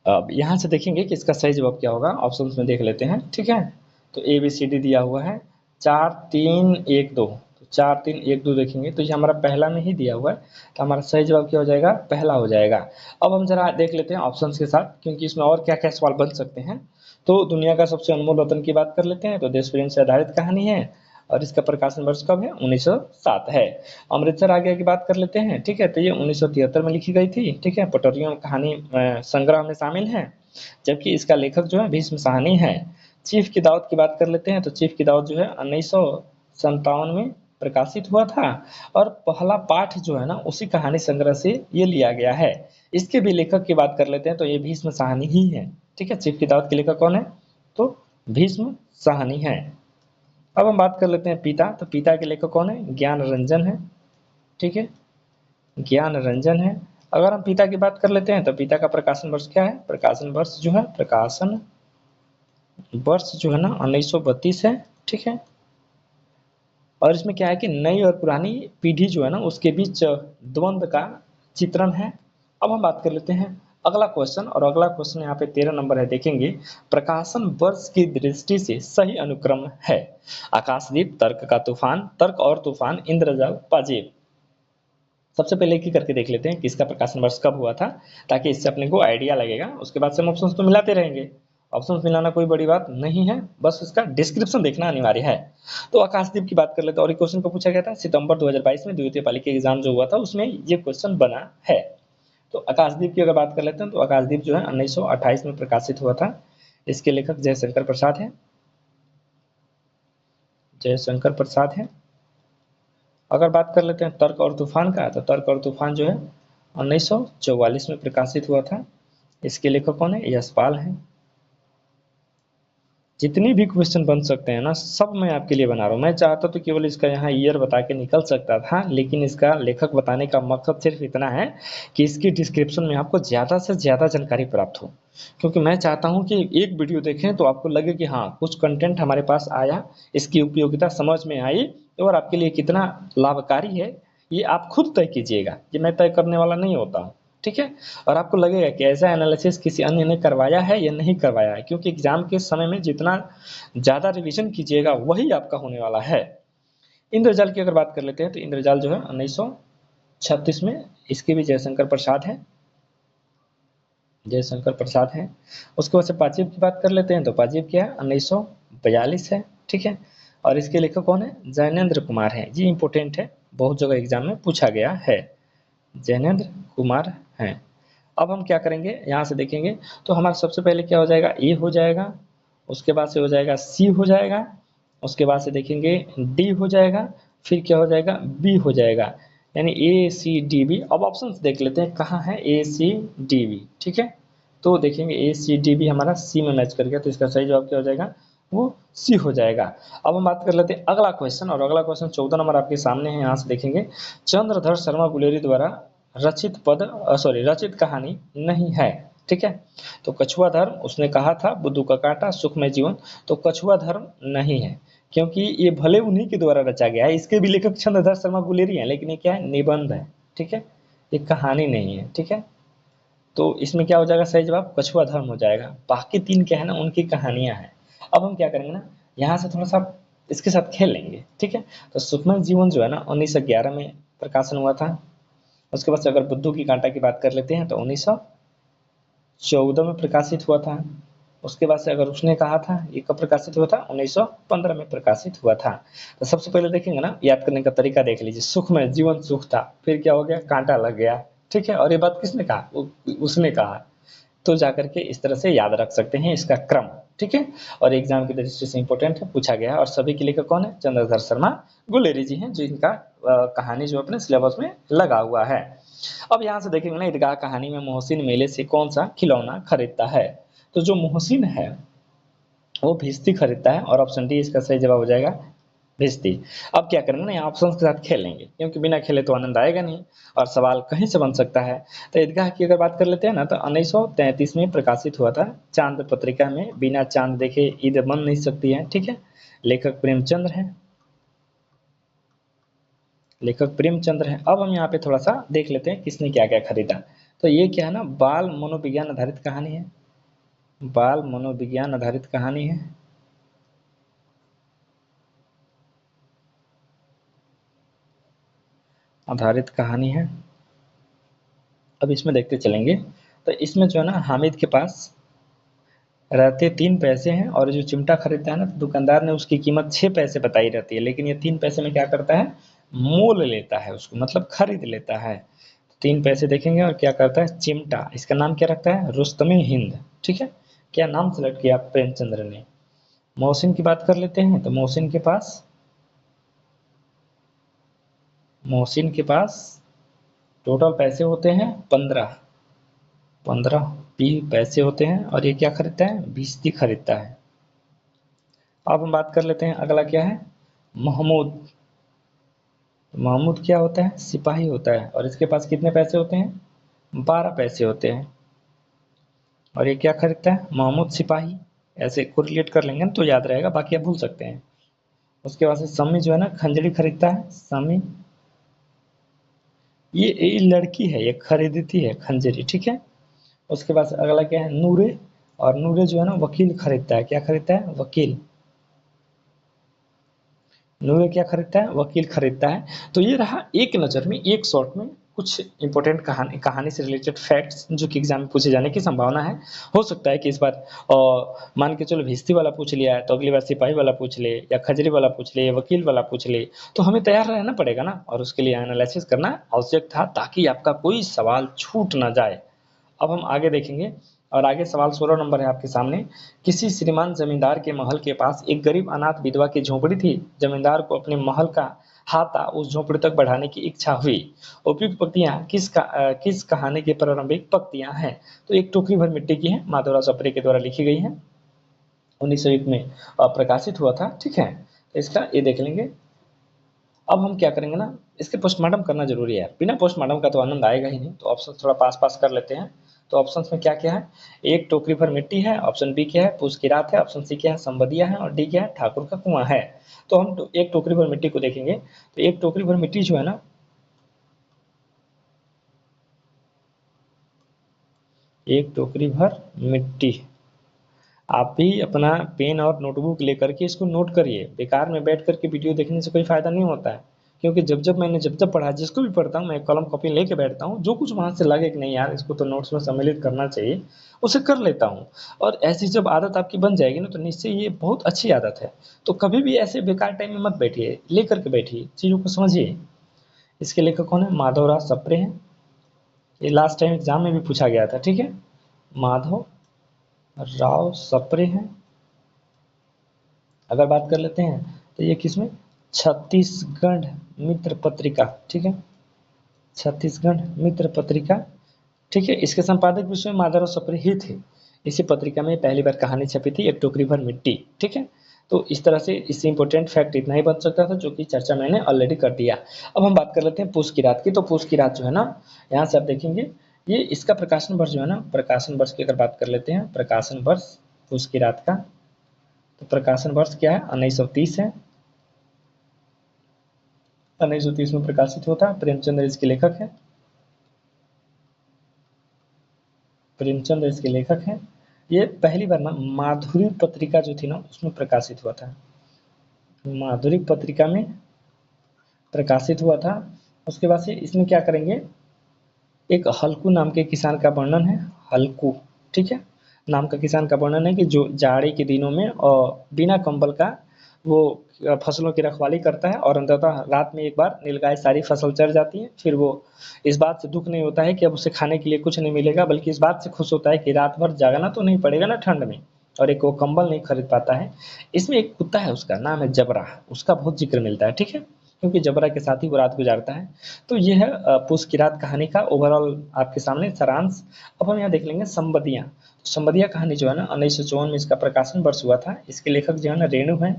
अब यहाँ से देखेंगे कि इसका सही जवाब क्या होगा, ऑप्शन में देख लेते हैं। ठीक है, तो ABCD दिया हुआ है 4 3 1 2, तो 4 3 1 2 देखेंगे, तो ये हमारा पहला में ही दिया हुआ है, तो हमारा सही जवाब क्या हो जाएगा, पहला हो जाएगा। अब हम जरा देख लेते हैं ऑप्शंस के साथ, क्योंकि इसमें और क्या क्या सवाल बन सकते हैं। तो दुनिया का सबसे अनमोल रत्न की बात कर लेते हैं, तो देश प्रेम से आधारित कहानी है, और इसका प्रकाशन वर्ष कब है, 1907 है। अमृतसर आ गया की बात कर लेते हैं। ठीक है, तो ये 1973 में लिखी गई थी। ठीक है, पटोरियों कहानी संग्रह में शामिल है, जबकि इसका लेखक जो है भीष्म साहनी है। चीफ की दावत की बात कर लेते हैं, तो चीफ की दावत जो है 1957 में प्रकाशित हुआ था, और पहला पाठ जो है ना, उसी कहानी संग्रह से ये लिया गया है। इसके भी लेखक की बात कर लेते हैं, तो ये भीष्म साहनी ही है। ठीक है, चीफ की दावत के लेखक कौन है, तो भीष्म साहनी है। अब हम बात कर लेते हैं पिता, तो पिता के लेखक कौन है, ज्ञान रंजन है। ठीक है, ज्ञान रंजन है। अगर हम पिता की बात कर लेते हैं, तो पिता का प्रकाशन वर्ष क्या है, प्रकाशन वर्ष जो है, प्रकाशन वर्ष जो है ना 1932 है। ठीक है, और इसमें क्या है कि नई और पुरानी पीढ़ी जो है ना, उसके बीच द्वंद्व का चित्रण है। अब हम बात कर लेते हैं अगला क्वेश्चन, और अगला क्वेश्चन यहाँ पे 13 नंबर है। देखेंगे प्रकाशन वर्ष की दृष्टि से सही अनुक्रम है, आकाशदीप, तर्क का तूफान, तर्क और तूफान, इंद्रजाल, पाजेब। सबसे पहले एक ही करके देख लेते हैं कि इसका प्रकाशन वर्ष कब हुआ था, ताकि इससे अपने को आइडिया लगेगा। उसके बाद से हम ऑप्शंस तो मिलाते रहेंगे, ऑप्शंस मिलाना कोई बड़ी बात नहीं है, बस इसका डिस्क्रिप्शन देखना अनिवार्य है। तो आकाशदीप की बात कर लेते हैं, और एक क्वेश्चन को पूछा गया था सितंबर 2022 में द्वितीय पाली के एग्जाम जो हुआ था, उसमें ये क्वेश्चन बना है। तो आकाशदीप की अगर बात कर लेते हैं, तो आकाशदीप जो है 1928 में प्रकाशित हुआ था। इसके लेखक जयशंकर प्रसाद है, जयशंकर प्रसाद है। अगर बात कर लेते हैं तर्क और तूफान का, तो तर्क और तूफान जो है 1944 में प्रकाशित हुआ था। इसके लेखक कौन है, यशपाल हैं। जितनी भी क्वेश्चन बन सकते हैं ना, सब मैं आपके लिए बना रहा हूँ। मैं चाहता तो केवल इसका यहाँ ईयर बता के निकल सकता था, लेकिन इसका लेखक बताने का मकसद सिर्फ इतना है कि इसकी डिस्क्रिप्शन में आपको ज़्यादा से ज़्यादा जानकारी प्राप्त हो, क्योंकि मैं चाहता हूँ कि एक वीडियो देखें तो आपको लगे कि हाँ कुछ कंटेंट हमारे पास आया, इसकी उपयोगिता समझ में आई, और आपके लिए कितना लाभकारी है ये आप खुद तय कीजिएगा, ये मैं तय करने वाला नहीं होता हूँ। ठीक है, और आपको लगेगा कि ऐसा एनालिसिस किसी अन्य ने करवाया है या नहीं करवाया है, क्योंकि एग्जाम के समय में जितना ज़्यादा रिवीजन कीजिएगा वही आपका होने वाला है। इंद्रजाल की अगर बात कर लेते हैं, तो इंद्रजाल जो है 1936 में, इसके भी जयशंकर प्रसाद है, जयशंकर प्रसाद है। उसके बाद से पाजीब की बात कर लेते हैं, तो पाजीब क्या है 1942 है। ठीक है, और इसके लेखक कौन है, जैनेन्द्र कुमार है। ये इंपॉर्टेंट है, बहुत जगह एग्जाम में पूछा गया है, जैनेन्द्र कुमार हैं। अब हम क्या करेंगे, यहाँ से देखेंगे, तो हमारा सबसे पहले क्या हो जाएगा, ए हो जाएगा, उसके बाद से हो जाएगा सी हो जाएगा, उसके बाद से देखेंगे डी हो जाएगा, फिर क्या हो जाएगा, बी हो जाएगा, यानी ए सी डी बी। अब ऑप्शन देख लेते हैं कहाँ है ए सी डी बी। ठीक है, तो देखेंगे ए सी डी बी हमारा सी में मैच कर गया, तो इसका सही जवाब क्या हो जाएगा, वो सी हो जाएगा। अब हम बात कर लेते हैं अगला क्वेश्चन, और अगला क्वेश्चन 14 नंबर आपके सामने है। यहाँ से देखेंगे चंद्रधर शर्मा गुलेरी द्वारा रचित कहानी नहीं है। ठीक है, तो कछुआ धर्म उसने कहा था, बुद्धू का कांटा, सुखमय जीवन, तो कछुआ धर्म नहीं है, क्योंकि ये भले उन्हीं के द्वारा रचा गया है। इसके भी लेखक चंद्रधर शर्मा गुलेरी हैं, लेकिन ये क्या है, निबंध है। ठीक है, ये कहानी नहीं है। ठीक है, तो इसमें क्या हो जाएगा, सही जवाब कछुआ धर्म हो जाएगा। बाकी 3 क्या है ना, उनकी कहानियां हैं। अब हम क्या करेंगे ना, यहाँ से थोड़ा सा इसके साथ खेल लेंगे। ठीक है, तो सुखमय जीवन जो है ना 1911 में प्रकाशन हुआ था। उसके बाद से अगर बुद्धू की कांटा की बात कर लेते हैं, तो 1914 में प्रकाशित हुआ था। उसके बाद से अगर उसने कहा था, ये कब प्रकाशित हुआ था, 1915 में प्रकाशित हुआ था। तो सबसे पहले देखेंगे ना, याद करने का तरीका देख लीजिए, सुख में जीवन सुख था, फिर क्या हो गया, कांटा लग गया, ठीक है। और ये बात किसने कहा, उसने कहा। तो जाकर के इस तरह से याद रख सकते हैं इसका क्रम, ठीक है। और एग्जाम की दृष्टि से इंपॉर्टेंट है, पूछा गया है। और सभी के लेखक कौन है, चंद्रधर शर्मा गुलेरी जी हैं, जिनका कहानी जो अपने सिलेबस में लगा हुआ है। अब यहाँ से देखेंगे ना, ईदगाह कहानी में मोहसिन मेले से कौन सा खिलौना खरीदता है। तो जो मोहसिन है वो भिश्ती खरीदता है, और ऑप्शन डी इसका सही जवाब हो जाएगा, भिश्ती। अब क्या करेंगे ना, यहाँ ऑप्शन के साथ खेलेंगे, क्योंकि बिना खेले तो आनंद आएगा नहीं, और सवाल कहीं से बन सकता है। तो ईदगाह की अगर बात कर लेते हैं ना, तो 1933 में प्रकाशित हुआ था चांद पत्रिका में। बिना चांद देखे ईद बन नहीं सकती है, ठीक है। लेखक प्रेमचंद्र है, लेखक प्रेमचंद्र है। अब हम यहाँ पे थोड़ा सा देख लेते हैं किसने क्या क्या खरीदा। तो ये क्या है ना, बाल मनोविज्ञान आधारित कहानी है, बाल मनोविज्ञान आधारित कहानी है। आधारित कहानी है। अब इसमें देखते चलेंगे। तो इसमें जो है ना, हामिद के पास रहते 3 पैसे हैं, और जो चिमटा खरीदता है ना, तो दुकानदार ने उसकी कीमत 6 पैसे बताई रहती है, लेकिन ये 3 पैसे में क्या करता है, मोल लेता है उसको, मतलब खरीद लेता है। 3 पैसे देखेंगे, और क्या करता है, चिमटा, इसका नाम क्या रखता है, रुस्तमे हिंद, ठीक है। क्या नाम सेलेक्ट किया प्रेमचंद्र ने। मोहसिन की बात कर लेते हैं। तो मोहसिन के पास टोटल पैसे होते हैं 15, 15 पैसे होते हैं, और ये क्या खरीदता है, भिश्ती खरीदता है। अब हम बात कर लेते हैं, अगला क्या है, महमूद। महमूद क्या होता है, सिपाही होता है, और इसके पास कितने पैसे होते हैं, 12 पैसे होते हैं। और ये क्या खरीदता है, महमूद सिपाही। ऐसे कोरिलेट कर लेंगे ना तो याद रहेगा, बाकी आप भूल सकते हैं। उसके बाद से समी जो है ना, खंजरी खरीदता है, समी। ये लड़की है, ये खरीदती है खंजरी, ठीक है। उसके बाद अगला क्या है, नूरे। और नूरे जो है ना, वकील खरीदता है, क्या खरीदता है, वकील। नूरे क्या खरीदता है, वकील खरीदता है। तो ये रहा एक नज़र में, एक शॉट में कुछ इंपॉर्टेंट कहानी से रिलेटेड फैक्ट्स जो कि एग्जाम में पूछे जाने की संभावना है। हो सकता है कि इस बार मान के चलो भिश्ती वाला पूछ लिया है, तो अगली बार सिपाही वाला पूछ ले, या खजरी वाला पूछ ले, या वकील वाला पूछ ले। तो हमें तैयार रहना पड़ेगा ना, और उसके लिए एनालिसिस करना आवश्यक था, ताकि आपका कोई सवाल छूट ना जाए। अब हम आगे देखेंगे, और आगे सवाल 16 नंबर है आपके सामने। किसी श्रीमान जमींदार के महल के पास एक गरीब अनाथ विधवा की झोपड़ी थी। जमींदार को अपने महल का हाता उस झोपड़ी तक बढ़ाने की इच्छा हुई। उपयुक्त पंक्तियां किस कहानी की प्रारंभिक पंक्तियां हैं। तो एक टोकरी भर मिट्टी की है, माधवराव सप्रे के द्वारा लिखी गई है, 1901 में प्रकाशित हुआ था, ठीक है। तो इसका ये देख लेंगे। अब हम क्या करेंगे ना, इसके पोस्टमार्टम करना जरूरी है, बिना पोस्टमार्टम का तो आनंद आएगा ही नहीं। तो ऑप्शन थोड़ा पास पास कर लेते हैं। तो ऑप्शंस में क्या क्या है, एक टोकरी भर मिट्टी है, ऑप्शन बी क्या है, पूस की रात है, ऑप्शन सी क्या है, संबदिया है, और डी क्या है, ठाकुर का कुआं है। तो हम एक टोकरी भर मिट्टी को देखेंगे। तो एक टोकरी भर मिट्टी जो है ना, एक टोकरी भर मिट्टी, आप भी अपना पेन और नोटबुक लेकर के इसको नोट करिए। बेकार में बैठ करके वीडियो देखने से कोई फायदा नहीं होता है। क्योंकि जब जब पढ़ा, जिसको भी पढ़ता हूँ मैं, कलम कॉपी लेके बैठता हूँ, जो कुछ वहां से लगे कि नहीं यार इसको तो नोट्स में सम्मिलित करना चाहिए, उसे कर लेता हूँ। और ऐसी जब आदत आपकी बन जाएगी ना, तो निश्चय ये बहुत अच्छी आदत है। तो कभी भी ऐसे बेकार टाइम में मत बैठिए, लेकर के बैठिए, चीजों को समझिए। इसके लेखक कौन है, माधवराव सप्रे हैं। ये लास्ट टाइम एग्जाम में भी पूछा गया था, ठीक है। माधव राव सप्रे हैं। अगर बात कर लेते हैं, तो ये किसमें, छत्तीसगढ़ मित्र पत्रिका, ठीक है, छत्तीसगढ़ मित्र पत्रिका, ठीक है। इसके संपादक विषय में माधवराव सप्रे ही थे। इसी पत्रिका में पहली बार कहानी छपी थी, एक टोकरी भर मिट्टी, ठीक है। तो इस तरह से इससे इंपॉर्टेंट फैक्ट इतना ही बन सकता था, जो कि चर्चा मैंने ऑलरेडी कर दिया। अब हम बात कर लेते हैं पूस की रात की। तो पूस की रात जो है ना, यहाँ से आप देखेंगे, ये इसका प्रकाशन वर्ष जो है ना, प्रकाशन वर्ष की अगर बात कर लेते हैं, प्रकाशन वर्ष पूस की रात का, तो प्रकाशन वर्ष क्या है, 1930 है। 1930 में प्रकाशित होता है। प्रेमचंद्र इसके लेखक है, प्रेमचंद्र इसके लेखक हैं। ये पहली बार ना माधुरी पत्रिका जो थी ना, उसमें प्रकाशित हुआ था, माधुरी पत्रिका में प्रकाशित हुआ था। उसके बाद से इसमें क्या करेंगे, एक हल्कू नाम के किसान का वर्णन है, हल्कू, ठीक है। नाम का किसान का वर्णन है कि जो जाड़े के दिनों में बिना कंबल का वो फसलों की रखवाली करता है और अंततः रात में एक बार नीलगाय सारी फसल चर जाती है। फिर वो इस बात से दुख नहीं होता है कि अब उसे खाने के लिए कुछ नहीं मिलेगा, बल्कि इस बात से खुश होता है कि रात भर जागना तो नहीं पड़ेगा ना ठंड में, और एक वो कंबल नहीं खरीद पाता है। इसमें एक कुत्ता है, उसका नाम है जबरा, उसका बहुत जिक्र मिलता है, ठीक है, क्योंकि जबरा के साथ ही वो रात गुजारता है। तो ये है पूस की रात कहानी का ओवरऑल आपके सामने सारांश। अब हम यहाँ देख लेंगे संबदिया। संबदिया कहानी जो है ना 1954 में इसका प्रकाशन वर्ष हुआ था। इसके लेखक जो है ना रेणु है।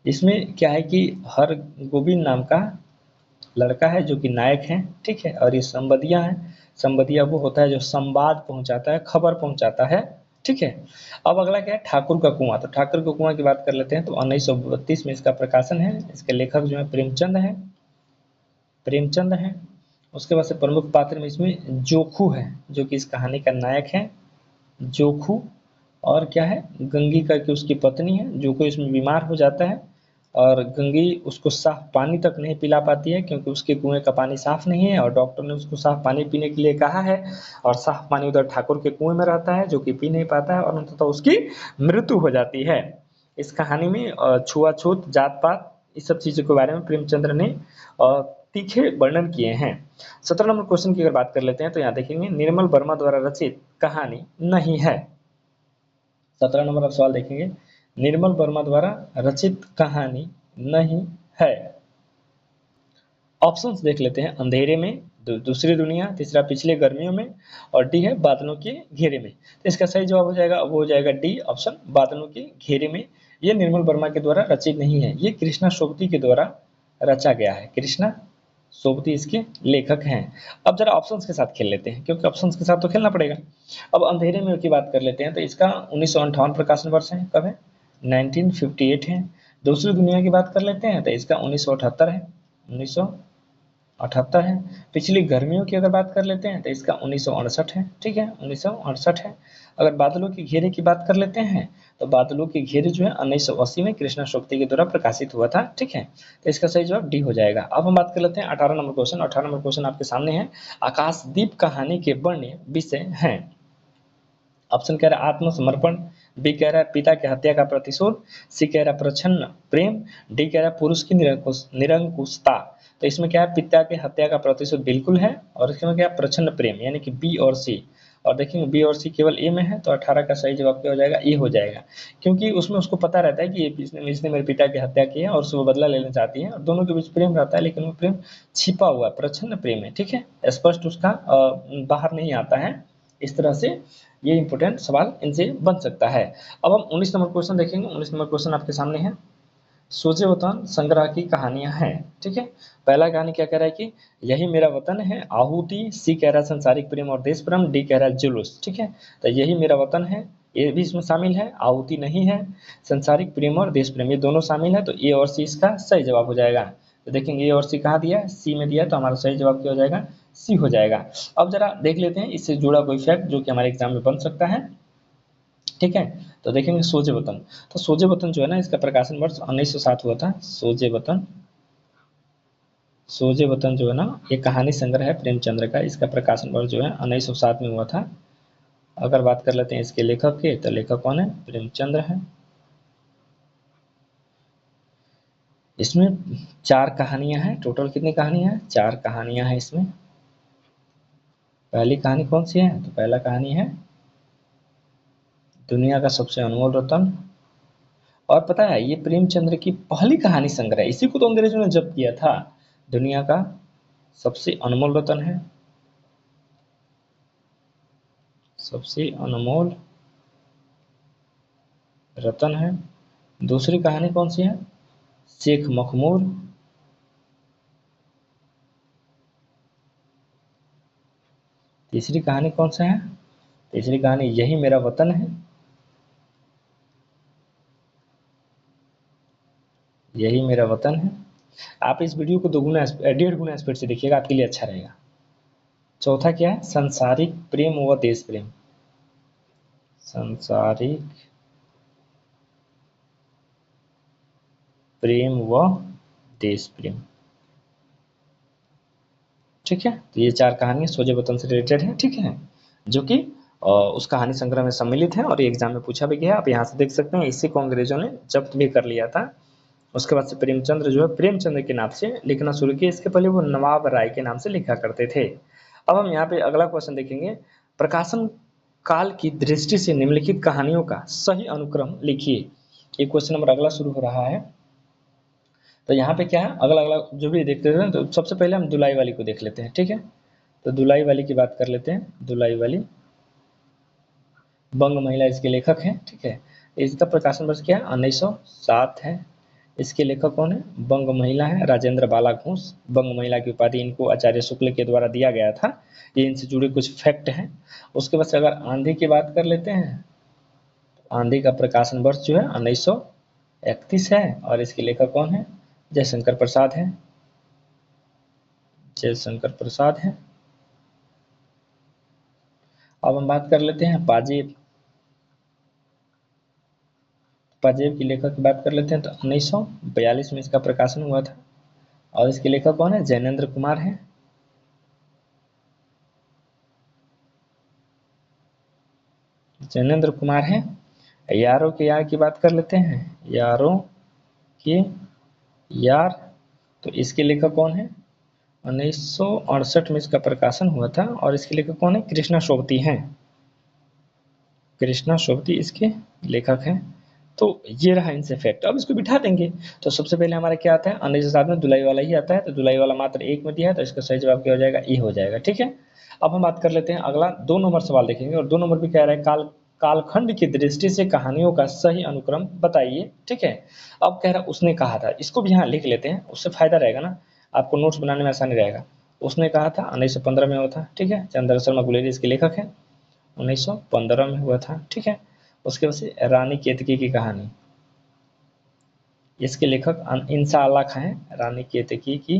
इसमें क्या है कि हर गोविंद नाम का लड़का है जो कि नायक है, ठीक है, और ये संबदिया है। संबदिया वो होता है जो संवाद पहुंचाता है, खबर पहुंचाता है, ठीक है। अब अगला क्या है, ठाकुर का कुआं। तो ठाकुर का कुआं की बात कर लेते हैं। तो 1932 में इसका प्रकाशन है। इसके लेखक जो है प्रेमचंद है, प्रेमचंद है। उसके बाद से प्रमुख पात्र में इसमें जोखू है, जो कि इस कहानी का नायक है, जोखू। और क्या है, गंगी करके उसकी पत्नी है, जो कोई इसमें बीमार हो जाता है और गंगी उसको साफ पानी तक नहीं पिला पाती है, क्योंकि उसके कुएं का पानी साफ नहीं है और डॉक्टर ने उसको साफ पानी पीने के लिए कहा है, और साफ पानी उधर ठाकुर के कुएं में रहता है जो कि पी नहीं पाता है और अंततः उसकी मृत्यु हो जाती है। इस कहानी में छुआछूत, जात पात, इस सब चीजों के बारे में प्रेमचंद्र ने तीखे वर्णन किए हैं। 17 नंबर क्वेश्चन की अगर बात कर लेते हैं तो यहाँ देखेंगे निर्मल वर्मा द्वारा रचित कहानी नहीं है। 17 नंबर आप सवाल देखेंगे, निर्मल वर्मा द्वारा रचित कहानी नहीं है। ऑप्शंस देख लेते हैं, अंधेरे में, दूसरी दुनिया, तीसरा पिछले गर्मियों में, और डी है बादलों के घेरे में। तो इसका सही जवाब हो जाएगा, वो हो जाएगा डी ऑप्शन, बादलों के घेरे में। ये निर्मल वर्मा के द्वारा रचित नहीं है, ये कृष्णा सोबती के द्वारा रचा गया है। कृष्णा सोबती इसके लेखक हैं। अब जरा ऑप्शंस के साथ खेल लेते हैं, क्योंकि ऑप्शंस के साथ तो खेलना पड़ेगा। अब अंधेरे में की बात कर लेते हैं। तो इसका 1958 प्रकाशन वर्ष है, कब है, 1958 है। दूसरी दुनिया की बात कर लेते हैं तो इसका 1978 है, 1978 है। पिछली गर्मियों की अगर बात कर लेते हैं तो इसका 1968 है, ठीक है, 1968 है। अगर बादलों के घेरे की बात कर लेते हैं तो बादलों के घेरे जो है 1980 में कृष्णा सोबती के द्वारा प्रकाशित हुआ था, ठीक है। तो इसका सही जवाब डी हो जाएगा। अब हम बात कर लेते हैं 18 नंबर क्वेश्चन। 18 नंबर क्वेश्चन आपके सामने है, आकाशदीप कहानी के वर्ण्य विषय हैं। ऑप्शन कह रहा है आत्मसमर्पण, बी कह रहा है पिता की हत्या का प्रतिशोध, सी कह रहा है प्रच्छन्न प्रेम, डी कह रहा है पुरुष की निरंकुशता। तो इसमें क्या है, पिता की हत्या का प्रतिशोध बिल्कुल है, और इसमें क्या है प्रच्छन्न प्रेम, यानी कि बी और सी। और देखेंगे बी और सी केवल ए में है, तो 18 का सही जवाब क्या हो जाएगा, ए हो जाएगा। क्योंकि उसमें उसको पता रहता है कि इसने मेरे पिता की हत्या की है और उससे वो बदला लेना चाहती है, और दोनों के बीच प्रेम रहता है, लेकिन वो प्रेम छिपा हुआ है, प्रच्छन्न प्रेम है, ठीक है, स्पष्ट उसका बाहर नहीं आता है। इस तरह से ये इंपोर्टेंट सवाल इनसे बन सकता है। अब हम 19 नंबर क्वेश्चन देखेंगे। 19 नंबर क्वेश्चन आपके सामने है, सोचे वतन संग्रह की कहानियां हैं, ठीक है। पहला कहानी क्या कह रहा है कि यही मेरा वतन है, आहुति, सी कह रहा है संसारिक प्रेम और देश प्रेम, डी कह रहा है जुलूस, ठीक है। तो यही मेरा वतन है, ये भी इसमें शामिल है, आहुति नहीं है, संसारिक प्रेम और देश प्रेम ये दोनों शामिल है, तो ए और सी इसका सही जवाब हो जाएगा। तो देखेंगे ए और सी कहाँ दिया है, सी में दिया है, तो हमारा सही जवाब क्या हो जाएगा, सी हो जाएगा। अब जरा देख लेते हैं इससे जुड़ा कोई फैक्ट जो कि हमारे एग्जाम में बन सकता है, ठीक है। तो देखेंगे सोजे वतन। तो सोजे वतन जो है ना, इसका प्रकाशन वर्ष 1907 हुआ था। सोजे वतन, सोजे वतन जो है ना, ये कहानी संग्रह है प्रेमचंद्र का, इसका प्रकाशन वर्ष जो है 1907 में हुआ था। अगर बात कर लेते हैं इसके लेखक के, तो लेखक कौन है, प्रेमचंद्र है। इसमें 4 कहानियां हैं, टोटल कितनी कहानियां हैं, 4 कहानियां हैं इसमें। पहली कहानी कौन सी है, तो पहला कहानी है दुनिया का सबसे अनमोल रतन। और पता है ये प्रेमचंद्र की पहली कहानी संग्रह है, इसी को तो अंग्रेजों ने जब्त किया था। दुनिया का सबसे अनमोल रतन है, सबसे अनमोल रतन है। दूसरी कहानी कौन सी है, शेख मखमूर। तीसरी कहानी कौन सा है, तीसरी कहानी यही मेरा वतन है, यही मेरा वतन है। आप इस वीडियो को 1.5 गुना स्पीड से देखिएगा, आपके लिए अच्छा रहेगा। चौथा क्या है, संसारिक प्रेम व देश प्रेम, संसारिक प्रेम व देश प्रेम, ठीक है। तो ये 4 कहानियां सोजे वतन से रिलेटेड है, ठीक है, जो कि उस कहानी संग्रह में सम्मिलित है और ये एग्जाम में पूछा भी गया है। आप यहाँ से देख सकते हैं, इसी को अंग्रेजों ने जब्त भी कर लिया था। उसके बाद से प्रेमचंद्र जो है प्रेमचंद्र के नाम से लिखना शुरू किया। इसके पहले वो नवाब राय के नाम से लिखा करते थे। अब हम यहाँ पे अगला क्वेश्चन देखेंगे, प्रकाशन काल की दृष्टि से निम्नलिखित कहानियों का सही अनुक्रम लिखिए। ये क्वेश्चन नंबर अगला शुरू हो रहा है। तो यहाँ पे क्या है, अगला अगला जो भी देखते हैं, तो सबसे पहले हम दुलाई वाली को देख लेते हैं, ठीक है। तो दुलाई वाली की बात कर लेते हैं। दुलाई वाली बंग महिला इसके लेखक हैं, ठीक है। इसका प्रकाशन वर्ष क्या है, 1907 है। इसके लेखक कौन है, बंग महिला है, राजेंद्र बाला घोष। बंग महिला की उपाधि इनको आचार्य शुक्ल के द्वारा दिया गया था। ये इनसे जुड़े कुछ फैक्ट हैं। उसके बाद से अगर आंधी की बात कर लेते हैं, तो आंधी का प्रकाशन वर्ष जो है 1931 है और इसके लेखक कौन है, जयशंकर प्रसाद है। जयशंकर प्रसाद है। अब हम बात कर लेते हैं पाजेब। पाजेब के लेखक की बात कर लेते हैं, तो 1942 में इसका प्रकाशन हुआ था और इसके लेखक कौन है, जैनेन्द्र कुमार है। जैनेन्द्र कुमार है। यारों के यार की बात कर लेते हैं, यारों के यार, तो इसके लेखक कौन है, 1968 में इसका प्रकाशन हुआ था और इसके लेखक कौन है, कृष्णा सोबती हैं। कृष्णा सोबती इसके लेखक हैं। तो ये रहा इनसे फैक्ट। अब इसको बिठा देंगे। तो सबसे पहले हमारा क्या आता है, 1907 में दुलाई वाला ही आता है। तो दुलाई वाला मात्र एक में दिया है, तो इसका सही जवाब क्या हो जाएगा, ए हो जाएगा, ठीक है। अब हम बात कर लेते हैं अगला 2 नंबर सवाल देखेंगे और 2 नंबर भी कह रहा है कालखंड की दृष्टि से कहानियों का सही अनुक्रम बताइए, ठीक है। अब कह रहा उसने कहा था, इसको भी यहाँ लिख लेते हैं, उससे फायदा रहेगा ना, आपको नोट्स बनाने में आसानी रहेगा। उसने कहा था 1915 में हुआ था, ठीक है। चंद्र शर्मा गुलेरी इसके लेखक हैं। 1915 में हुआ था, ठीक है। उसके बाद से रानी केतकी की कहानी, इसके लेखक इंसा अल्लाह खां हैं। रानी केतकी की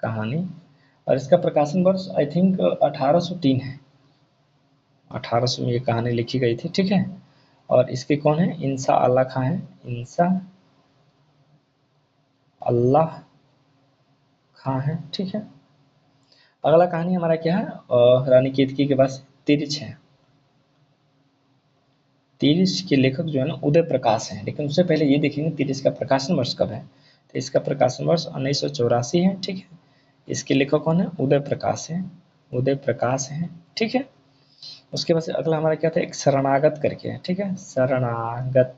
कहानी और इसका प्रकाशन वर्ष आई थिंक 1803 है। 1800 में ये कहानी लिखी गई थी, ठीक है। और इसके कौन है, इंसा अल्लाह खां है। इंसा अल्लाह खां है, ठीक है। अगला कहानी हमारा क्या है, रानी केतकी के पास तिरछ है। तिरछ के लेखक जो है ना उदय प्रकाश हैं। लेकिन उससे पहले ये देखेंगे तिरछ का प्रकाशन वर्ष कब है। तो इसका प्रकाशन वर्ष 1984 है, ठीक है। इसके लेखक कौन है, उदय प्रकाश है। उदय प्रकाश है, ठीक है। उसके बाद से अगला हमारा क्या था, एक शरणागत करके है, ठीक है। शरणागत,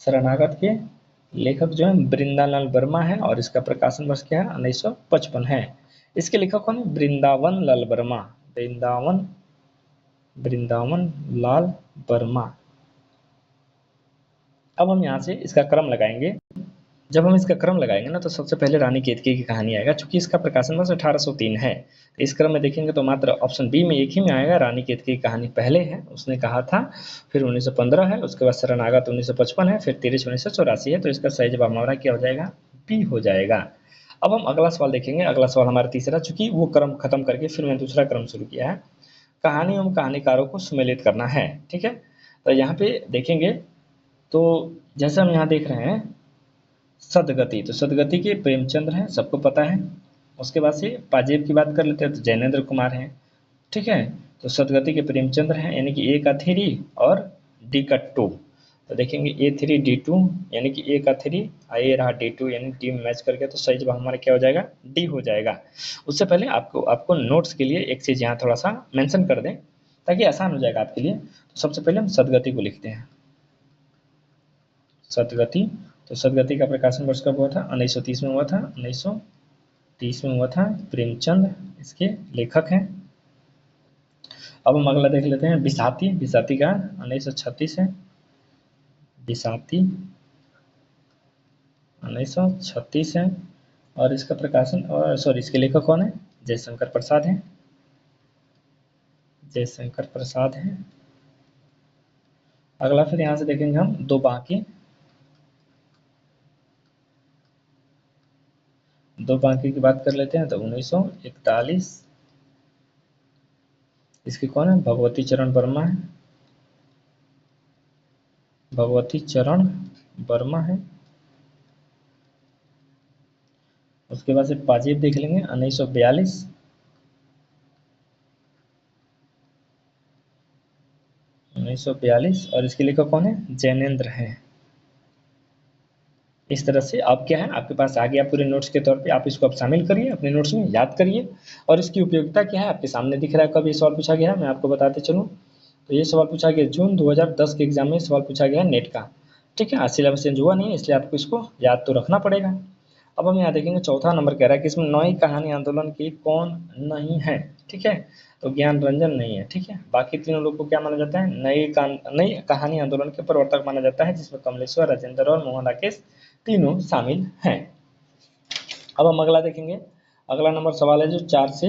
शरणागत के लेखक जो है वृंदालाल वर्मा है और इसका प्रकाशन वर्ष क्या है, 1955 है। इसके लेखक कौन है, वृंदावन लाल वर्मा। वृंदावन लाल वर्मा। अब हम यहाँ से इसका क्रम लगाएंगे। जब हम इसका क्रम लगाएंगे ना, तो सबसे पहले रानी केतकी की कहानी आएगा, चूंकि इसका प्रकाशन वर्ष 1803 है। तो इस क्रम में देखेंगे तो मात्र ऑप्शन बी में एक ही में आएगा, रानी केतकी की कहानी पहले है, उसने कहा था। फिर 1915 है, उसके बाद शरणागत 1955 है, फिर तिरछ 1984 है। तो इसका सही जवाब हमारा क्या हो जाएगा, बी हो जाएगा। अब हम अगला सवाल देखेंगे। अगला सवाल हमारा तीसरा, चूंकि वो क्रम खत्म करके फिर मैंने दूसरा क्रम शुरू किया है। कहानी एवं कहानीकारों को सुमेलित करना है, ठीक है। तो यहाँ पे देखेंगे तो जैसे हम यहाँ देख रहे हैं सदगति, तो सदगति के प्रेमचंद्र हैं, सबको पता है। उसके बाद से पाजेब की बात कर लेते हैं, तो जैनेन्द्र कुमार हैं, ठीक है। तो सदगति के प्रेमचंद्र हैं, यानी कि ए का 3 और डी का 2। तो देखेंगे A3D2 यानी कि ए का 3 ए रहा D2 यानी डी में मैच कर गया। तो सही जवाब हमारा क्या हो जाएगा, डी हो जाएगा। उससे पहले आपको नोट्स के लिए एक चीज़ यहाँ थोड़ा सा मेंशन कर दें ताकि आसान हो जाएगा आपके लिए। तो सबसे पहले हम सदगति को लिखते हैं, सदगति। तो सदगति का प्रकाशन वर्ष कब हुआ था, 1930 में हुआ था। 1930 में हुआ था। प्रेमचंद इसके लेखक हैं। अब हम अगला देख लेते हैं बिसाती। बिसाती का 1936 है। बिसाती 1936 है और इसका प्रकाशन और सॉरी इसके लेखक कौन है, जयशंकर प्रसाद हैं। जयशंकर प्रसाद हैं। अगला फिर यहाँ से देखेंगे हम दो बाकी। दो बाकी की बात कर लेते हैं, तो 1941 इसके कौन है, भगवती चरण वर्मा है। भगवती चरण वर्मा है। उसके बाद से पाजेब देख लेंगे 1942। 1942 और इसके लेखक कौन है? जैनेंद्र हैं। इस तरह से अब क्या है, आपके पास आ गया पूरे नोट्स के तौर पे, आप इसको अब शामिल करिए अपने नोट्स में, याद करिए। और इसकी उपयोगिता क्या है आपके सामने दिख रहा है। कब ये सवाल पूछा गया है मैं आपको बताते चलूँ। तो ये सवाल पूछा गया जून 2010 के एग्जाम में सवाल पूछा गया नेट का। ठीक है, आज सिलेबस चेंज हुआ नहीं है, इसलिए आपको इसको याद तो रखना पड़ेगा। अब हम यहाँ देखेंगे चौथा नंबर कह रहा है कि इसमें नई कहानी आंदोलन की कौन नहीं है। ठीक है, तो ज्ञान रंजन नहीं है। ठीक है, बाकी तीनों लोग को क्या माना जाता है? नई कहानी आंदोलन के प्रवर्तक माना जाता है, जिसमें कमलेश्वर, राजेंद्र और मोहन राकेश तीनों शामिल हैं। अब हम अगला देखेंगे। अगला नंबर सवाल है जो 4 से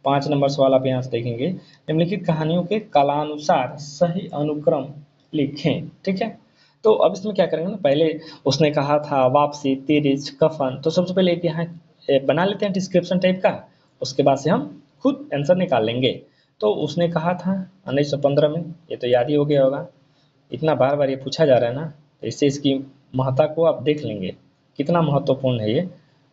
5 नंबर सवाल आप यहाँ से देखेंगे। निम्नलिखित कहानियों के कालानुसार सही अनुक्रम लिखें। ठीक है, तो अब इसमें क्या करेंगे ना, पहले उसने कहा था, वापसी, तिरिच, कफन। तो सबसे पहले एक यहाँ बना लेते हैं डिस्क्रिप्शन टाइप का, उसके बाद से हम खुद आंसर निकाल लेंगे। तो उसने कहा था 1915 में, ये तो याद ही हो गया होगा, इतना बार बार ये पूछा जा रहा है ना, तो इससे इसकी महत्ता को आप देख लेंगे कितना महत्वपूर्ण है ये।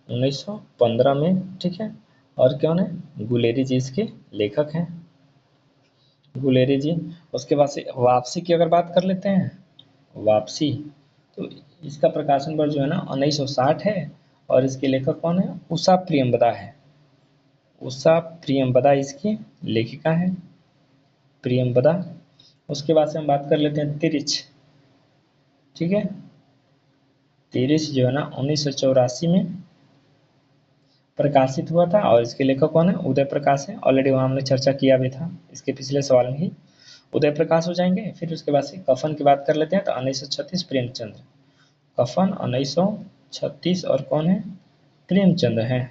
1915 में। ठीक है, और कौन है? गुलेरी जी इसके लेखक हैं, गुलेरी जी। उसके बाद से वापसी की अगर बात कर लेते हैं, वापसी, तो इसका प्रकाशन वर्ष जो है ना 1960 है, और इसके लेखक कौन है? उषा प्रियंवदा है। उषा प्रियंवदा इसकी लेखिका है, प्रियंवदा। उसके बाद से हम बात कर लेते हैं तिरिच। ठीक है, तिरिच जो है ना 1984 में प्रकाशित हुआ था, और इसके लेखक कौन है? उदय प्रकाश है। ऑलरेडी वहाँ हमने चर्चा किया भी था इसके पिछले सवाल में ही, उदय प्रकाश हो जाएंगे। फिर उसके बाद से कफन की बात कर लेते हैं, तो 1936 प्रेमचंद्र, कफन 1936, और कौन है? प्रेमचंद्र है।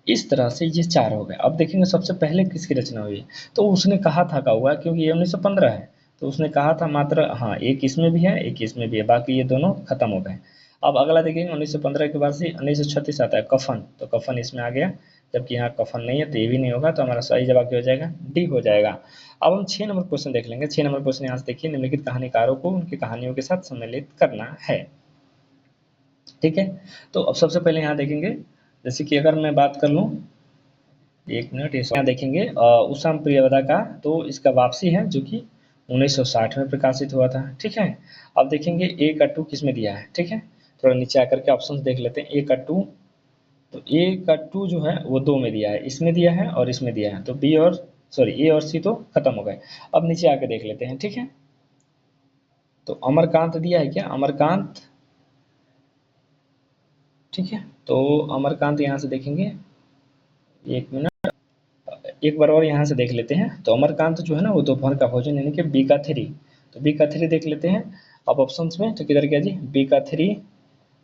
इस तरह से ये 4 हो गए। अब देखेंगे सबसे पहले किसकी रचना हुई है, तो उसने कहा था का हुआ, क्योंकि ये 1915 है, तो उसने कहा था मात्र, हाँ, एक इसमें भी है, एक इसमें भी है, बाकी ये दोनों खत्म हो गए। अब अगला देखेंगे 1915 के बाद से 1936 आता है कफन, तो कफन इसमें आ गया, जबकि यहाँ कफन नहीं है, तो ये भी नहीं होगा, तो हमारा सही जवाब क्या हो जाएगा? डी हो जाएगा। अब हम 6 नंबर क्वेश्चन देख लेंगे। 6 नंबर क्वेश्चन यहाँ से देखिए, निम्नलिखित कहानीकारों को उनकी कहानियों के साथ सम्मिलित करना है। ठीक है, तो अब सबसे पहले यहाँ देखेंगे, जैसे कि अगर मैं बात कर लूँ, एक मिनट, यहाँ देखेंगे उषा प्रियवदा का, तो इसका वापसी है जो कि 1960 में प्रकाशित हुआ था। ठीक है, अब देखेंगे ए का 2 किस में दिया है। ठीक है, थोड़ा नीचे आकर के ऑप्शन देख लेते हैं। ए का 2, तो ए का 2 जो है वो 2 में दिया है, इसमें दिया है और इसमें दिया है, तो बी और सॉरी ए और सी तो खत्म हो गए। अब नीचे आके देख लेते हैं। ठीक है, तो अमरकांत दिया है क्या? अमरकांत। ठीक है, तो अमरकांत यहाँ से देखेंगे, एक मिनट, एक बार और यहाँ से देख लेते हैं। तो अमरकांत जो है ना वो दोपहर का भोजन, यानी कि बी का 3, तो बी का 3 देख लेते हैं। अब ऑप्शंस में तो किधर गया जी? बी का 3,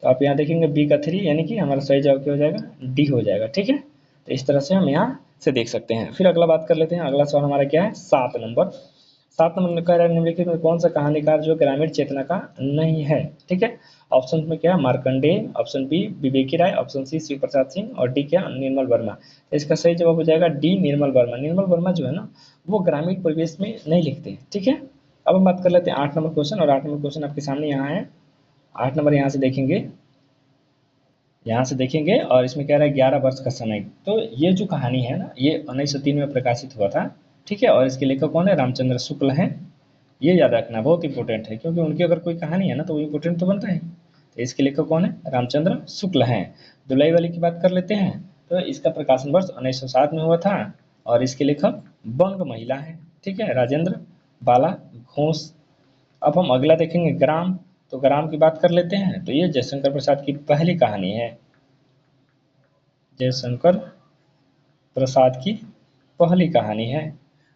तो आप यहाँ देखेंगे बी का 3, यानी कि हमारा सही जवाब क्या हो जाएगा? डी हो जाएगा। ठीक है, तो इस तरह से हम यहाँ से देख सकते हैं। फिर अगला बात कर लेते हैं। अगला सवाल हमारा क्या है? 7 नंबर। 7 नंबर कह रहा है निम्नलिखित में कौन सा कहानीकार जो ग्रामीण चेतना का नहीं है? ठीक है, ऑप्शन में क्या है? मार्कंडेय, ऑप्शन बी विवेकी राय, ऑप्शन सी शिव प्रसाद सिंह, और डी क्या? निर्मल वर्मा। इसका सही जवाब हो जाएगा डी, निर्मल वर्मा। निर्मल वर्मा जो है ना वो ग्रामीण परिवेश में नहीं लिखते। ठीक है, अब हम बात कर लेते हैं 8 नंबर क्वेश्चन, और 8 नंबर क्वेश्चन आपके सामने यहाँ है। 8 नंबर यहाँ से देखेंगे, यहाँ से देखेंगे, और इसमें कह रहा है 11 वर्ष का समय। तो ये जो कहानी है ना ये 1903 में प्रकाशित हुआ था। ठीक है, और इसके लेखक कौन है? रामचंद्र शुक्ल हैं। ये याद रखना बहुत इंपॉर्टेंट है, क्योंकि उनकी अगर कोई कहानी है ना तो वो इंपॉर्टेंट तो बनता है। तो इसके लेखक कौन है? रामचंद्र शुक्ल हैं। दुलाई वाली की बात कर लेते हैं, तो इसका प्रकाशन वर्ष 1907 में हुआ था, और इसके लेखक बंग महिला है। ठीक है, राजेंद्र बाला घोष। अब हम अगला देखेंगे ग्राम, तो ग्राम की बात कर लेते हैं, तो ये जयशंकर प्रसाद की पहली कहानी है, जयशंकर प्रसाद की पहली कहानी है।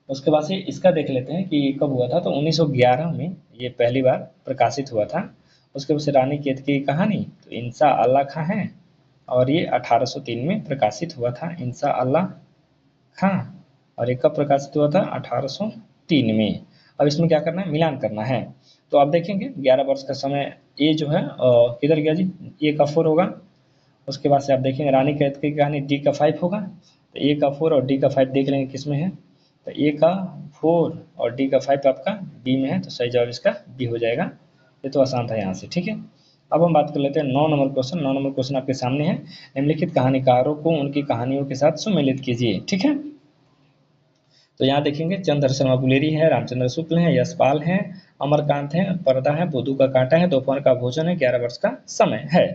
उसके बाद से इसका देख लेते हैं कि कब हुआ था, तो 1911 में ये पहली बार प्रकाशित हुआ था। उसके बाद से रानी केतकी की कहानी, तो इंसा अल्लाह खां है, और ये 1803 में प्रकाशित हुआ था, इंसा अल्लाह खां। और ये कब प्रकाशित हुआ था? 1803 में। अब इसमें क्या करना है? मिलान करना है। तो आप देखेंगे 11 वर्ष का समय, ये जो है किधर गया जी? ए का 4 होगा। उसके बाद से आप देखेंगे रानी केतकी की कहानी डी का 5 होगा, तो ए का 4 और डी का 5 देख लेंगे किस में है, तो ए का 4 और डी का 5 आपका बी में है, तो सही जवाब इसका बी हो जाएगा। ये तो आसान था यहाँ से। ठीक है, अब हम बात कर लेते हैं 9 नंबर क्वेश्चन। 9 नंबर क्वेश्चन आपके सामने है, निम्नलिखित कहानीकारों को उनकी कहानियों के साथ सम्मिलित कीजिए। ठीक है, तो यहाँ देखेंगे चंद्र शर्मा गुलेरी है, रामचंद्र शुक्ल है, यशपाल है, अमरकांत है, पर्दा है, बुधू का कांटा है, दोपहर का भोजन है, 11 वर्ष का समय है।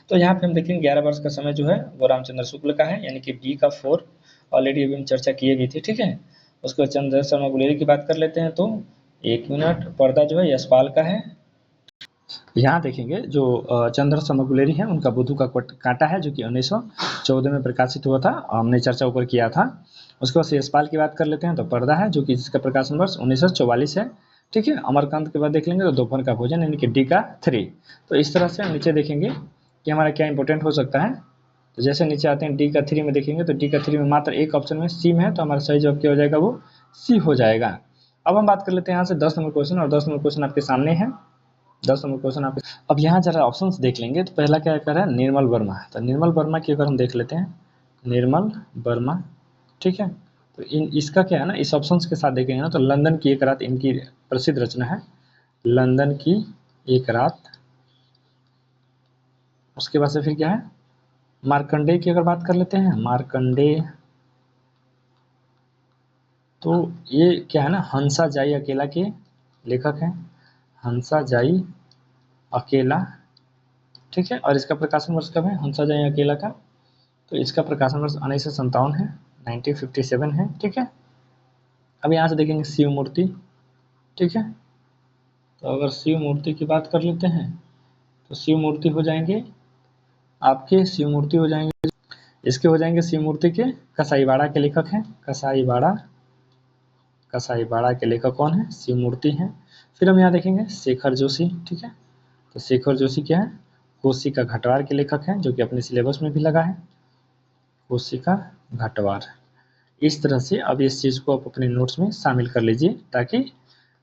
तो यहाँ पे हम देखेंगे 11 वर्ष का समय जो है वो रामचंद्र शुक्ल का है, यानी कि बी का 4 ऑलरेडी अभी हम चर्चा किए भी थे, ठीक है। उसके बाद चंद्र शर्मा गुलेरी की बात कर लेते हैं, तो 1 मिनट, पर्दा जो है यशपाल का है। यहाँ देखेंगे जो चंद्र शर्मा गुलेरी है उनका बुधू का कांटा है, जो कि 1914 में प्रकाशित हुआ था, हमने चर्चा ऊपर किया था। उसके बाद यशपाल की बात कर लेते हैं, तो पर्दा है, जो कि जिसका प्रकाशन वर्ष 1944 है, ठीक है। अमरकांत के बाद देख लेंगे तो दोपहर का भोजन, यानी कि डी का 3। तो इस तरह से हम नीचे देखेंगे कि हमारा क्या इंपॉर्टेंट हो सकता है। तो जैसे नीचे आते हैं डी का 3 में देखेंगे, तो डी का 3 में मात्र एक ऑप्शन में सी में है, तो हमारा सही जवाब क्या हो जाएगा, वो सी हो जाएगा। अब हम बात कर लेते हैं यहाँ से 10 नंबर क्वेश्चन, और 10 नंबर क्वेश्चन आपके सामने है। 10 नंबर क्वेश्चन आपके, अब यहाँ जरा ऑप्शंस देख लेंगे। तो पहला क्या कर रहा है, निर्मल वर्मा। तो निर्मल वर्मा की अगर हम देख लेते हैं, निर्मल वर्मा, ठीक है। तो इसका क्या है ना, इस ऑप्शंस के साथ देखेंगे ना, तो लंदन की एक रात इनकी प्रसिद्ध रचना है, लंदन की एक रात। उसके बाद से फिर क्या है, मार्कंडेय की अगर बात कर लेते हैं, मार्कंडेय, तो ये क्या है ना, हंसा जाई अकेला के लेखक हैं, हंसा जाई अकेला, ठीक है। और इसका प्रकाशन वर्ष कब है, हंसा जाई अकेला का, तो इसका प्रकाशन वर्ष 1957 है, 1957 है, ठीक है। अब यहाँ से देखेंगे शिव मूर्ति, ठीक है। तो अगर शिव मूर्ति की बात कर लेते हैं, तो शिव मूर्ति हो जाएंगे आपके, शिव मूर्ति हो जाएंगे, इसके हो जाएंगे शिव मूर्ति के कसाईवाड़ा के लेखक हैं, कसाईवाड़ा, कसाईवाड़ा के लेखक कौन है, शिव मूर्ति हैं। फिर हम यहाँ देखेंगे शेखर जोशी, ठीक है। तो शेखर जोशी क्या है, कोसी का घटवार के लेखक हैं, जो कि अपने सिलेबस में भी लगा है, कोसी का घटवार। इस तरह से अब इस चीज़ को आप अपने नोट्स में शामिल कर लीजिए, ताकि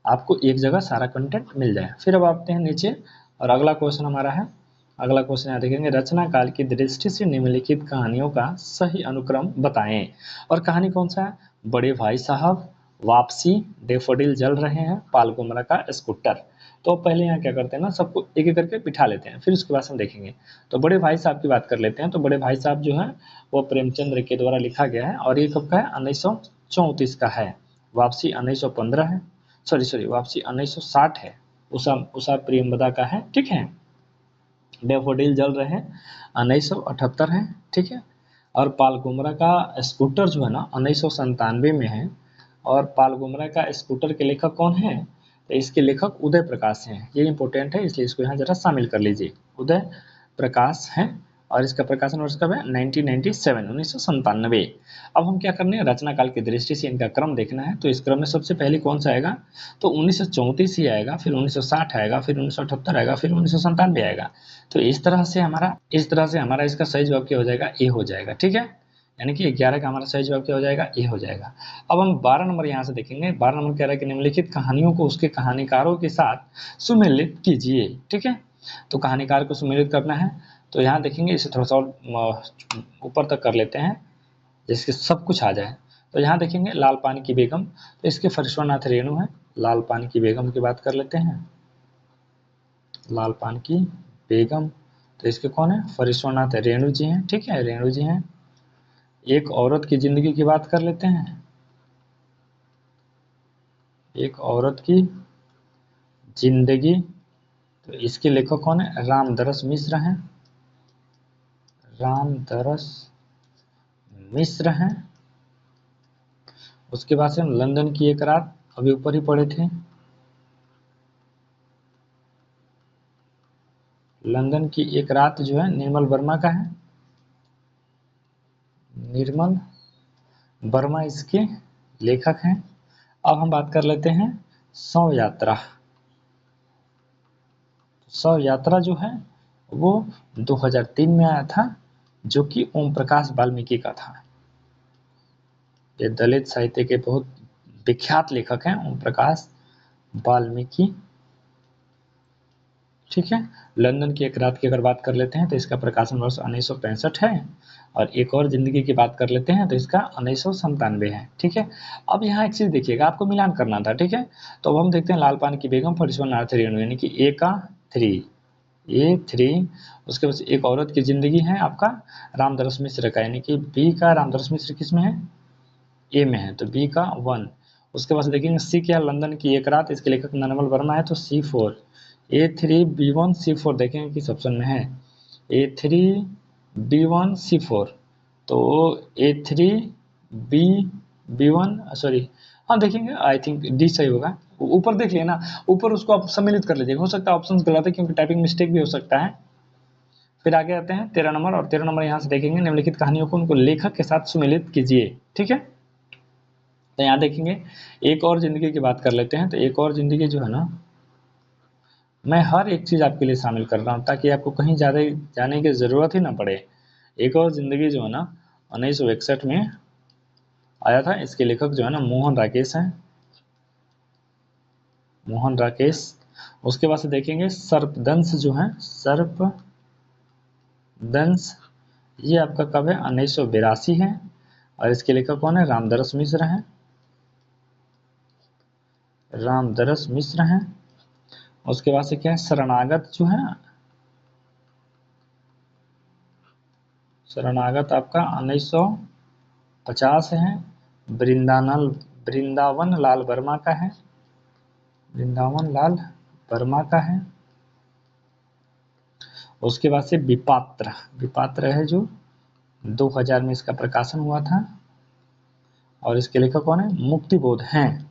आपको एक जगह सारा कंटेंट मिल जाए। फिर अब आते हैं नीचे, और अगला क्वेश्चन हमारा है, अगला क्वेश्चन यहाँ देखेंगे, रचना काल की दृष्टि से निम्नलिखित कहानियों का सही अनुक्रम बताएं। और कहानी कौन सा है, बड़े भाई साहब, वापसी, डेफोडिल जल रहे हैं, पालगुमरा का स्कूटर। तो पहले यहाँ क्या करते हैं ना, सबको एक एक करके बिठा लेते हैं, फिर उसके बाद हम देखेंगे। तो बड़े भाई साहब की बात कर लेते हैं। तो बड़े भाई साहब जो है वो प्रेमचंद्र के द्वारा लिखा गया है, और ये कब का है, 1934 का है। वापसी 1915 है, सॉरी वापसी 1960 है, उषा प्रियंवदा का है, ठीक है। डेफोडिल जल रहे हैं 1978 है, ठीक है। और पालगुमरा का स्कूटर जो है ना 1997 में है। और पालगुमरा का स्कूटर के लेखक कौन है, तो इसके लेखक उदय प्रकाश हैं। ये इंपॉर्टेंट है, इसलिए इसको यहाँ जरा शामिल कर लीजिए, उदय प्रकाश हैं। और इसका प्रकाशन वर्ष कब है, 1997, 1997। अब हम क्या करने हैं, रचना काल की दृष्टि से इनका क्रम देखना है। तो इस क्रम में सबसे पहले कौन सा आएगा, तो 1934 ही आएगा, फिर 1960 आएगा, फिर 1978 आएगा, फिर 1997 आएगा। तो इस तरह से हमारा इसका सही जवाब क्या हो जाएगा, ए हो जाएगा, ठीक है। यानी कि 11 का हमारा सही जवाब क्या हो जाएगा, ए हो जाएगा। अब हम 12 नंबर यहाँ से देखेंगे। 12 नंबर कह रहा है कि निम्नलिखित कहानियों को उसके कहानीकारों के साथ सुमेलित कीजिए, ठीक है। तो कहानीकार को सुमेलित करना है, तो यहाँ देखेंगे, इसे थोड़ा सा और ऊपर तक कर लेते हैं, जिसके सब कुछ आ जाए। तो यहाँ देखेंगे लाल पानी की बेगम, तो इसके फरीश्वरनाथ रेणु है। लाल पानी की बेगम की बात कर लेते हैं, लाल पानी की बेगम, तो इसके कौन है, फरीश्वरनाथ रेणु जी हैं, ठीक है, रेणु जी हैं। एक औरत की जिंदगी की बात कर लेते हैं, एक औरत की जिंदगी, तो इसके लेखक कौन है, रामदरस मिश्र हैं, रामदरस मिश्र हैं। उसके बाद से हम लंदन की एक रात अभी ऊपर ही पढ़े थे, लंदन की एक रात जो है निर्मल वर्मा का है, निर्मल वर्मा इसके लेखक हैं। अब हम बात कर लेते हैं शव यात्रा। शव यात्रा जो है वो 2003 में आया था, जो कि ओम प्रकाश वाल्मीकि का था। ये दलित साहित्य के बहुत विख्यात लेखक हैं, ओम प्रकाश वाल्मीकि, ठीक है। लंदन की एक रात की अगर बात कर लेते हैं, तो इसका प्रकाशन वर्ष 1965 है। और एक और जिंदगी की बात कर लेते हैं, तो इसका 1997 है, ठीक है। अब यहाँ एक चीज देखिएगा, आपको मिलान करना था, ठीक है। तो अब हम देखते हैं लाल पानी की बेगम, फरीश्वरनाथ रेणु, यानी कि ए का 3, A3। उसके बाद एक औरत की जिंदगी है आपका रामदरस मिश्र का, यानी कि बी का रामदरस मिश्र किस में है, ए में है तो बी का 1। उसके बाद देखेंगे सी क्या, लंदन की एक रात, इसके लेखक नरमल वर्मा है तो C4। A3B1 C4 देखेंगे किस ऑप्शन में है, A3B1 C4, तो A3B1 सॉरी, हाँ देखेंगे आई थिंक डी सही होगा। ऊपर देख लेना, ऊपर उसको आप सम्मिलित कर लीजिएगा, हो सकता है ऑप्शन गलत है क्योंकि टाइपिंग मिस्टेक भी हो सकता है। फिर आगे आते हैं 13 नंबर, और 13 नंबर यहाँ से देखेंगे निम्नलिखित कहानियों को उनको लेखक के साथ सुमिलित कीजिए। ठीक है, तो यहाँ देखेंगे एक और जिंदगी की बात कर लेते हैं। तो एक और जिंदगी जो है ना, मैं हर एक चीज़ आपके लिए शामिल कर रहा हूँ ताकि आपको कहीं ज़्यादा जाने की ज़रूरत ही ना पड़े। एक और जिंदगी जो है ना 1961 में आया था, इसके लेखक जो है ना मोहन राकेश हैं, मोहन राकेश। उसके बाद से देखेंगे सर्पदंश जो है, सर्पदंश, ये आपका कब है, 1982 है, और इसके लेखक कौन है, रामदरस मिश्र हैं, रामदरस मिश्र हैं। उसके बाद से क्या है, शरणागत जो है, शरणागत आपका 1950 है, वृंदावन लाल वर्मा का है, वृंदावन लाल वर्मा का है। उसके बाद से विपात्र, विपात्र है जो 2000 में इसका प्रकाशन हुआ था, और इसके लेखक कौन है, मुक्तिबोध हैं,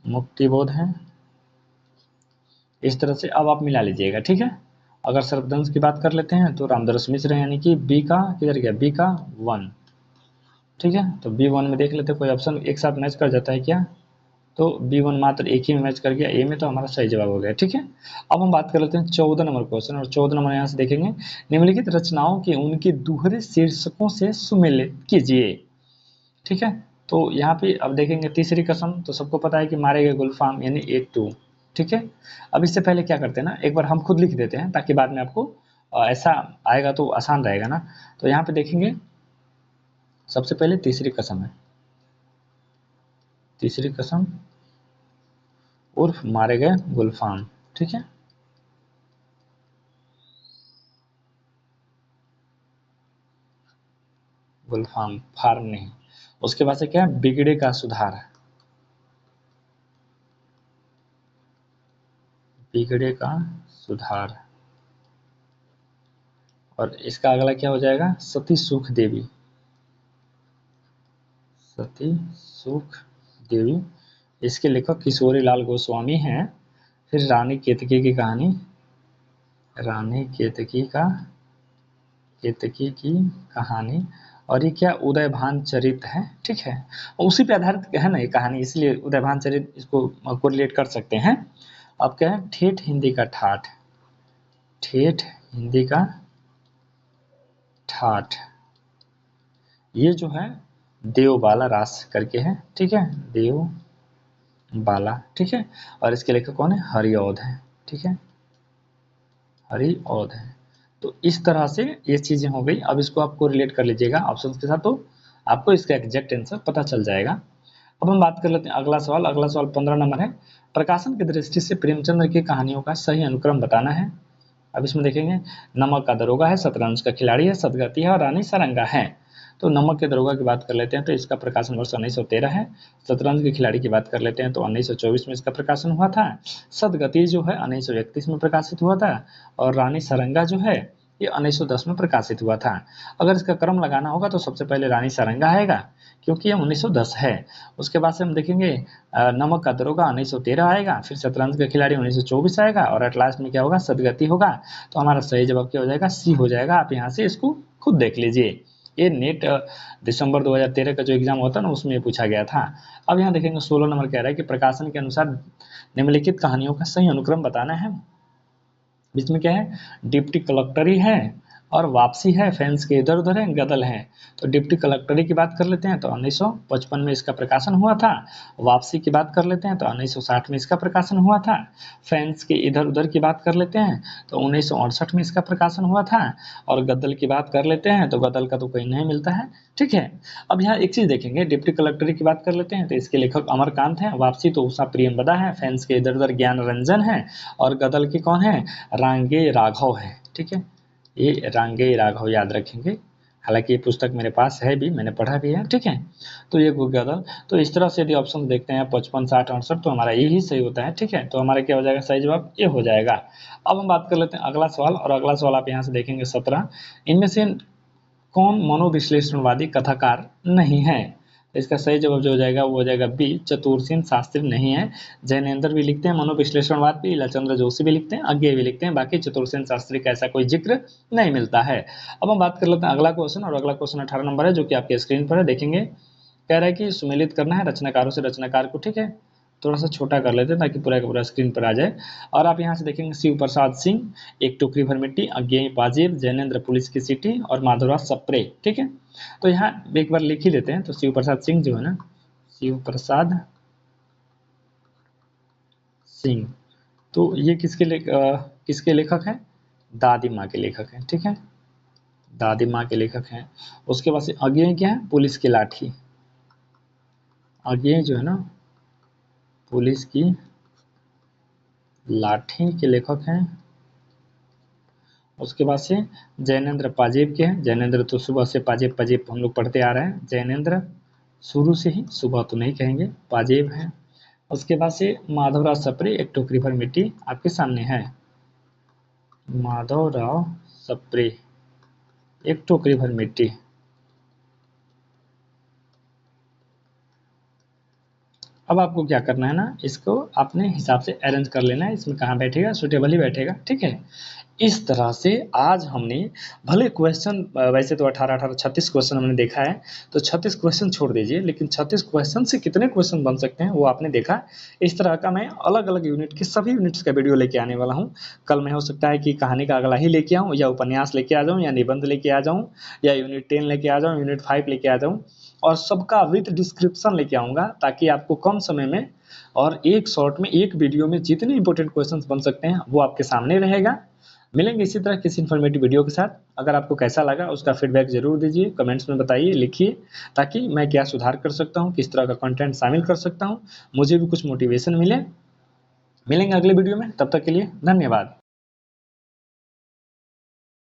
मुक्तिबोध हैं। इस तरह से अब आप मिला लीजिएगा। ठीक है, अगर सर्पदंश की बात कर लेते हैं तो रामदरस मिश्र यानी कि बी का किधर गया, बी का 1। ठीक है, तो B1 में देख लेते हैं कोई ऑप्शन एक साथ मैच कर जाता है क्या, तो B1 मात्र एक ही में मैच कर गया, ए में, तो हमारा सही जवाब हो गया। ठीक है, अब हम बात कर लेते हैं 14 नंबर क्वेश्चन, और 14 नंबर यहाँ से देखेंगे निम्नलिखित रचनाओं के उनके दोहरे शीर्षकों से सुमेलित कीजिए। ठीक है, तो यहाँ पे अब देखेंगे तीसरी कसम, तो सबको पता है कि मारे गए गुलफाम यानी 8-2। ठीक है, अब इससे पहले क्या करते हैं ना, एक बार हम खुद लिख देते हैं ताकि बाद में आपको ऐसा आएगा तो आसान रहेगा ना। तो यहाँ पे देखेंगे सबसे पहले तीसरी कसम है, तीसरी कसम उर्फ मारे गए गुलफाम। ठीक है, गुलफाम फार्म नहीं। उसके बाद से क्या है, बिगड़े का सुधार, बिगड़े का सुधार। और इसका अगला क्या हो जाएगा, सती सुख देवी, सती सुख देवी। इसके लेखक किशोरी लाल गोस्वामी हैं। फिर रानी केतकी की कहानी, रानी केतकी की कहानी, और ये क्या, उदयभान चरित है। ठीक है, उसी पे आधारित है ना ये कहानी, इसलिए उदयभान चरित इसको कोरिलेट कर सकते हैं। अब क्या है, ठेठ हिंदी का ठाठ, ठेठ हिंदी का ठाठ, ये जो है देवबाला रास करके है। ठीक है, देवबाला। ठीक है, और इसके लेखक कौन है, हरिऔध है। ठीक है, हरिऔध है। तो इस तरह से ये चीजें हो गई। अब इसको आपको रिलेट कर लीजिएगा ऑप्शन के साथ, तो आपको इसका एग्जैक्ट आंसर पता चल जाएगा। अब हम बात कर लेते हैं अगला सवाल। अगला सवाल 15 नंबर है, प्रकाशन की दृष्टि से प्रेमचंद्र की कहानियों का सही अनुक्रम बताना है। अब इसमें देखेंगे नमक का दरोगा है, शतरंज का खिलाड़ी है, सदगति है, और रानी सारंगा है। तो नमक के दरोगा की बात कर लेते हैं तो इसका प्रकाशन वर्ष 1913 है। शतरंज के खिलाड़ी की बात कर लेते हैं तो 1924 में इसका प्रकाशन हुआ था। सदगति जो है 1931 में प्रकाशित हुआ था, और रानी सारंगा जो है ये 1910 में प्रकाशित हुआ था। अगर इसका क्रम लगाना होगा तो सबसे पहले रानी सारंगा आएगा क्योंकि ये 1910 है। उसके बाद से हम देखेंगे नमक का दरोगा 1913 आएगा, फिर शतरंज का खिलाड़ी 1924 आएगा, और एट लास्ट में क्या होगा, सदगति होगा। तो हमारा सही जवाब क्या हो जाएगा, सी हो जाएगा। आप यहाँ से इसको खुद देख लीजिए, ये नेट दिसंबर 2013 का जो एग्जाम होता है ना उसमें पूछा गया था। अब यहाँ देखेंगे 16 नंबर कह रहा है कि प्रकाशन के अनुसार निम्नलिखित कहानियों का सही अनुक्रम बताना है। बीच में क्या है, डिप्टी कलेक्टरी है, और वापसी है, फैंस के इधर उधर है, गदल है। तो डिप्टी कलेक्टरी की बात कर लेते हैं तो 1955 में इसका प्रकाशन हुआ था। वापसी की बात कर लेते हैं तो 1960 में इसका प्रकाशन हुआ था। फैंस के इधर उधर की बात कर लेते हैं तो 1968 में इसका प्रकाशन हुआ था। और गदल की बात कर लेते हैं तो गदल का तो कहीं नहीं मिलता है। ठीक है, अब यहाँ एक चीज देखेंगे, डिप्टी कलेक्टरी की बात कर लेते हैं तो इसके लेखक अमरकांत हैं, वापसी तो उषा प्रियंवदा है, फैंस के इधर उधर ज्ञान रंजन है, और गदल की कौन है, रांगे राघव है। ठीक है, ये रांगे राघव याद रखेंगे, हालांकि ये पुस्तक मेरे पास है भी, मैंने पढ़ा भी है, ठीक है। तो ये हो गया था। तो इस तरह से यदि ऑप्शन देखते हैं 55, 60, 68, तो हमारा यही सही होता है, ठीक है। तो हमारा क्या हो जाएगा, सही जवाब ये हो जाएगा। अब हम बात कर लेते हैं अगला सवाल, और अगला सवाल आप यहाँ से देखेंगे 17, इनमें से कौन मनोविश्लेषणवादी कथाकार नहीं है। इसका सही जवाब जो हो जाएगा वो हो जाएगा बी, चतुरसेन शास्त्री नहीं है। जैनेंद्र भी लिखते हैं मनोविश्लेषणवाद भी, ईलाचंद्र जोशी भी लिखते हैं, अज्ञेय भी लिखते हैं, बाकी चतुरसेन शास्त्री का ऐसा कोई जिक्र नहीं मिलता है। अब हम बात कर लेते हैं अगला क्वेश्चन, और अगला क्वेश्चन 18 नंबर है, जो कि आपके स्क्रीन पर है, देखेंगे। कह रहा है कि सुमेलित करना है रचनाकारों से रचनाकार को, ठीक है। थोड़ा सा छोटा कर लेते हैं ताकि पूरा का पूरा स्क्रीन पर आ जाए। और आप यहाँ से देखेंगे शिव प्रसाद सिंह, एक टोकरी भर मिट्टी, अज्ञेय पाजेब, जैनेंद्र पुलिस की सिटी, और माधवराज सप्रे, ठीक है। तो यहाँ एक बार लिख ही लेते हैं। तो शिव प्रसाद सिंह जो है ना, शिव प्रसाद सिंह, तो ये किसके लेखक हैं, दादी माँ के लेखक हैं, ठीक है, दादी माँ के लेखक हैं। उसके बाद से अज्ञेय क्या है, पुलिस की लाठी, अज्ञेय जो है ना पुलिस की लाठी के लेखक हैं। उसके बाद से जैनेंद्र पाजेब के हैं, जैनेंद्र तो सुबह से पाजेब पाजेब हम लोग पढ़ते आ रहे हैं, जैनेंद्र शुरू से ही, सुबह तो नहीं कहेंगे, पाजेब हैं। उसके बाद से माधवराव सप्रे, एक टोकरी भर मिट्टी आपके सामने है, माधवराव सप्रे, एक टोकरी भर मिट्टी। अब आपको क्या करना है ना, इसको अपने हिसाब से अरेंज कर लेना है, इसमें कहाँ बैठेगा, सुटेबल ही बैठेगा, ठीक है। इस तरह से आज हमने भले क्वेश्चन वैसे तो 18 36 क्वेश्चन हमने देखा है, तो 36 क्वेश्चन छोड़ दीजिए, लेकिन 36 क्वेश्चन से कितने क्वेश्चन बन सकते हैं वो आपने देखा। इस तरह का मैं अलग अलग यूनिट के सभी यूनिट्स का वीडियो लेके आने वाला हूँ। कल मैं हो सकता है कि कहानी का अगला ही लेके आऊँ, या उपन्यास लेके आ जाऊँ, या निबंध लेके आ जाऊँ, या यूनिट 10 लेके आ जाऊँ, यूनिट 5 लेके आ जाऊँ, और सबका विद डिस्क्रिप्शन लेके आऊँगा, ताकि आपको कम समय में और एक शॉर्ट में एक वीडियो में जितने इंपॉर्टेंट क्वेश्चंस बन सकते हैं वो आपके सामने रहेगा। मिलेंगे इसी तरह किसी इन्फॉर्मेटिव वीडियो के साथ। अगर आपको कैसा लगा उसका फीडबैक जरूर दीजिए, कमेंट्स में बताइए, लिखिए, ताकि मैं क्या सुधार कर सकता हूँ, किस तरह का कंटेंट शामिल कर सकता हूँ, मुझे भी कुछ मोटिवेशन मिले। मिलेंगे अगले वीडियो में, तब तक के लिए धन्यवाद।